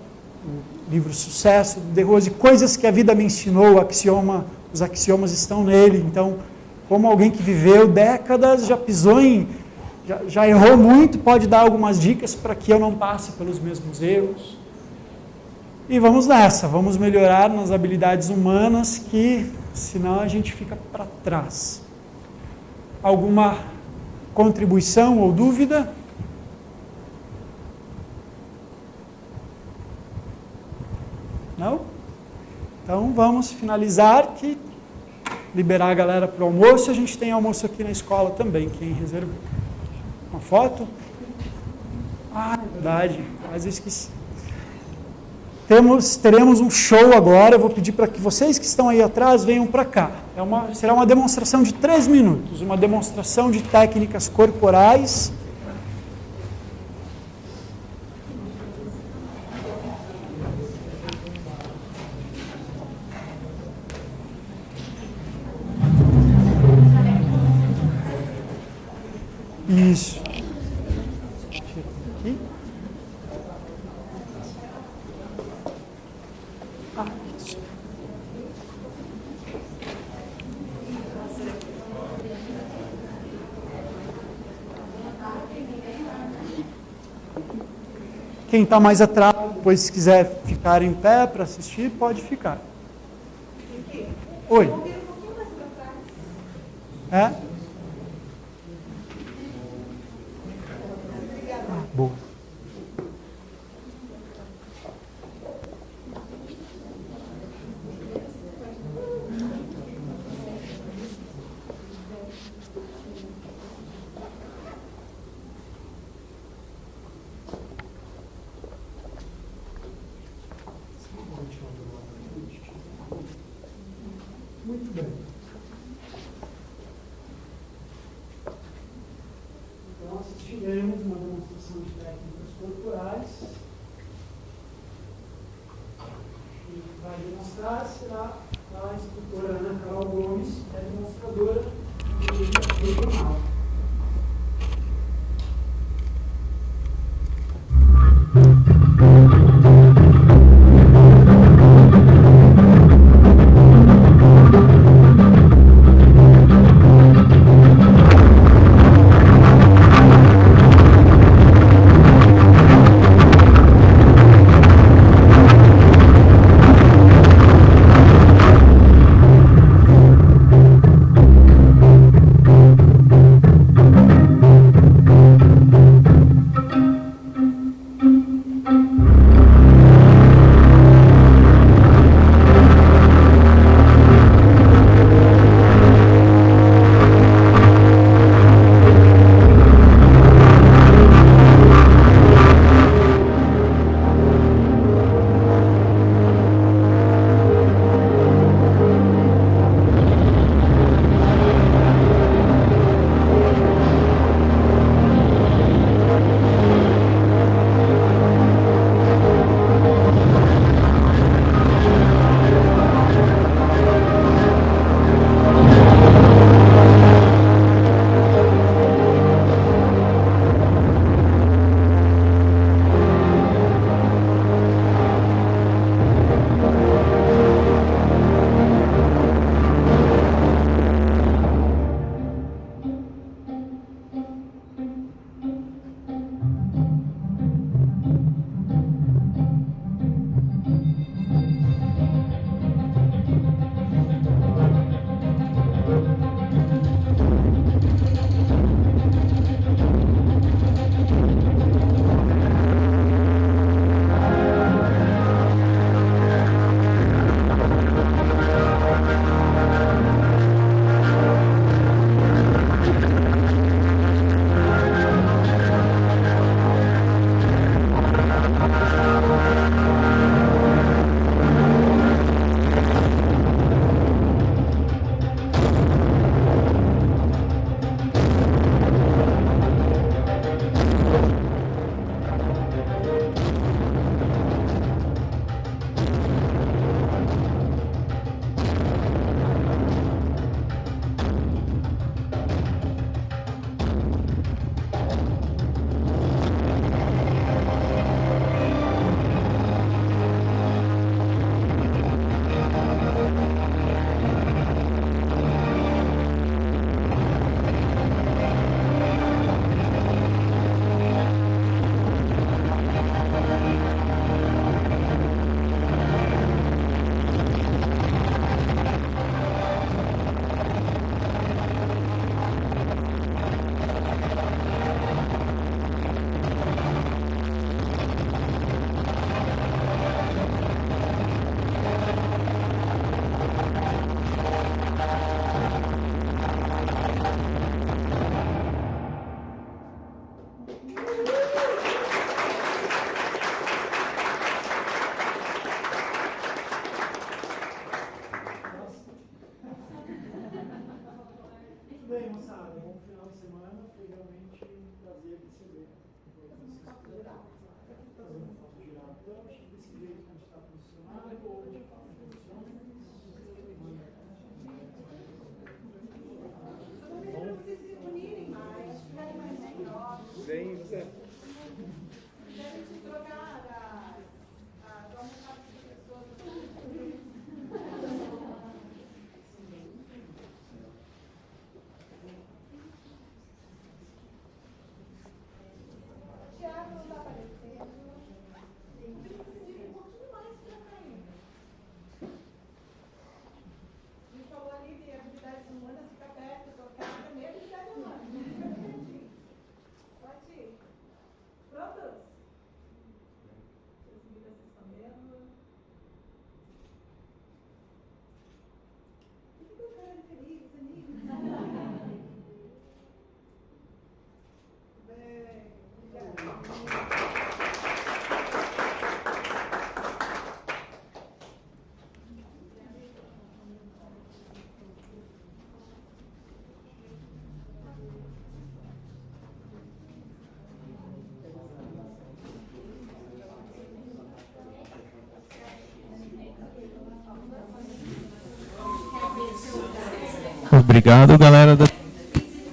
o livro Sucesso, The Rose, coisas que a vida me ensinou, os axiomas estão nele. Então, como alguém que viveu décadas, já pisou já errou muito, pode dar algumas dicas para que eu não passe pelos mesmos erros. E vamos nessa, vamos melhorar nas habilidades humanas, que senão a gente fica para trás. Alguma contribuição ou dúvida? Não? Então vamos finalizar, que liberar a galera para o almoço. A gente tem almoço aqui na escola também, quem reservou. Uma foto? Ah, é verdade, quase esqueci. Teremos um show agora, eu vou pedir para que vocês que estão aí atrás venham para cá. Será uma demonstração de 3 minutos, uma demonstração de técnicas corporais. Isso. Aqui. Isso. Quem está mais atrás, depois se quiser ficar em pé para assistir, pode ficar. Oi. É? Boa. Muito bem. Então, assistiremos uma demonstração de técnicas corporais. E vai demonstrar será a instrutora Ana Carol Gomes, que é demonstradora do regional.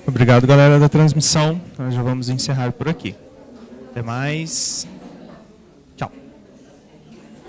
Obrigado, galera da transmissão. Nós já vamos encerrar por aqui. Até mais.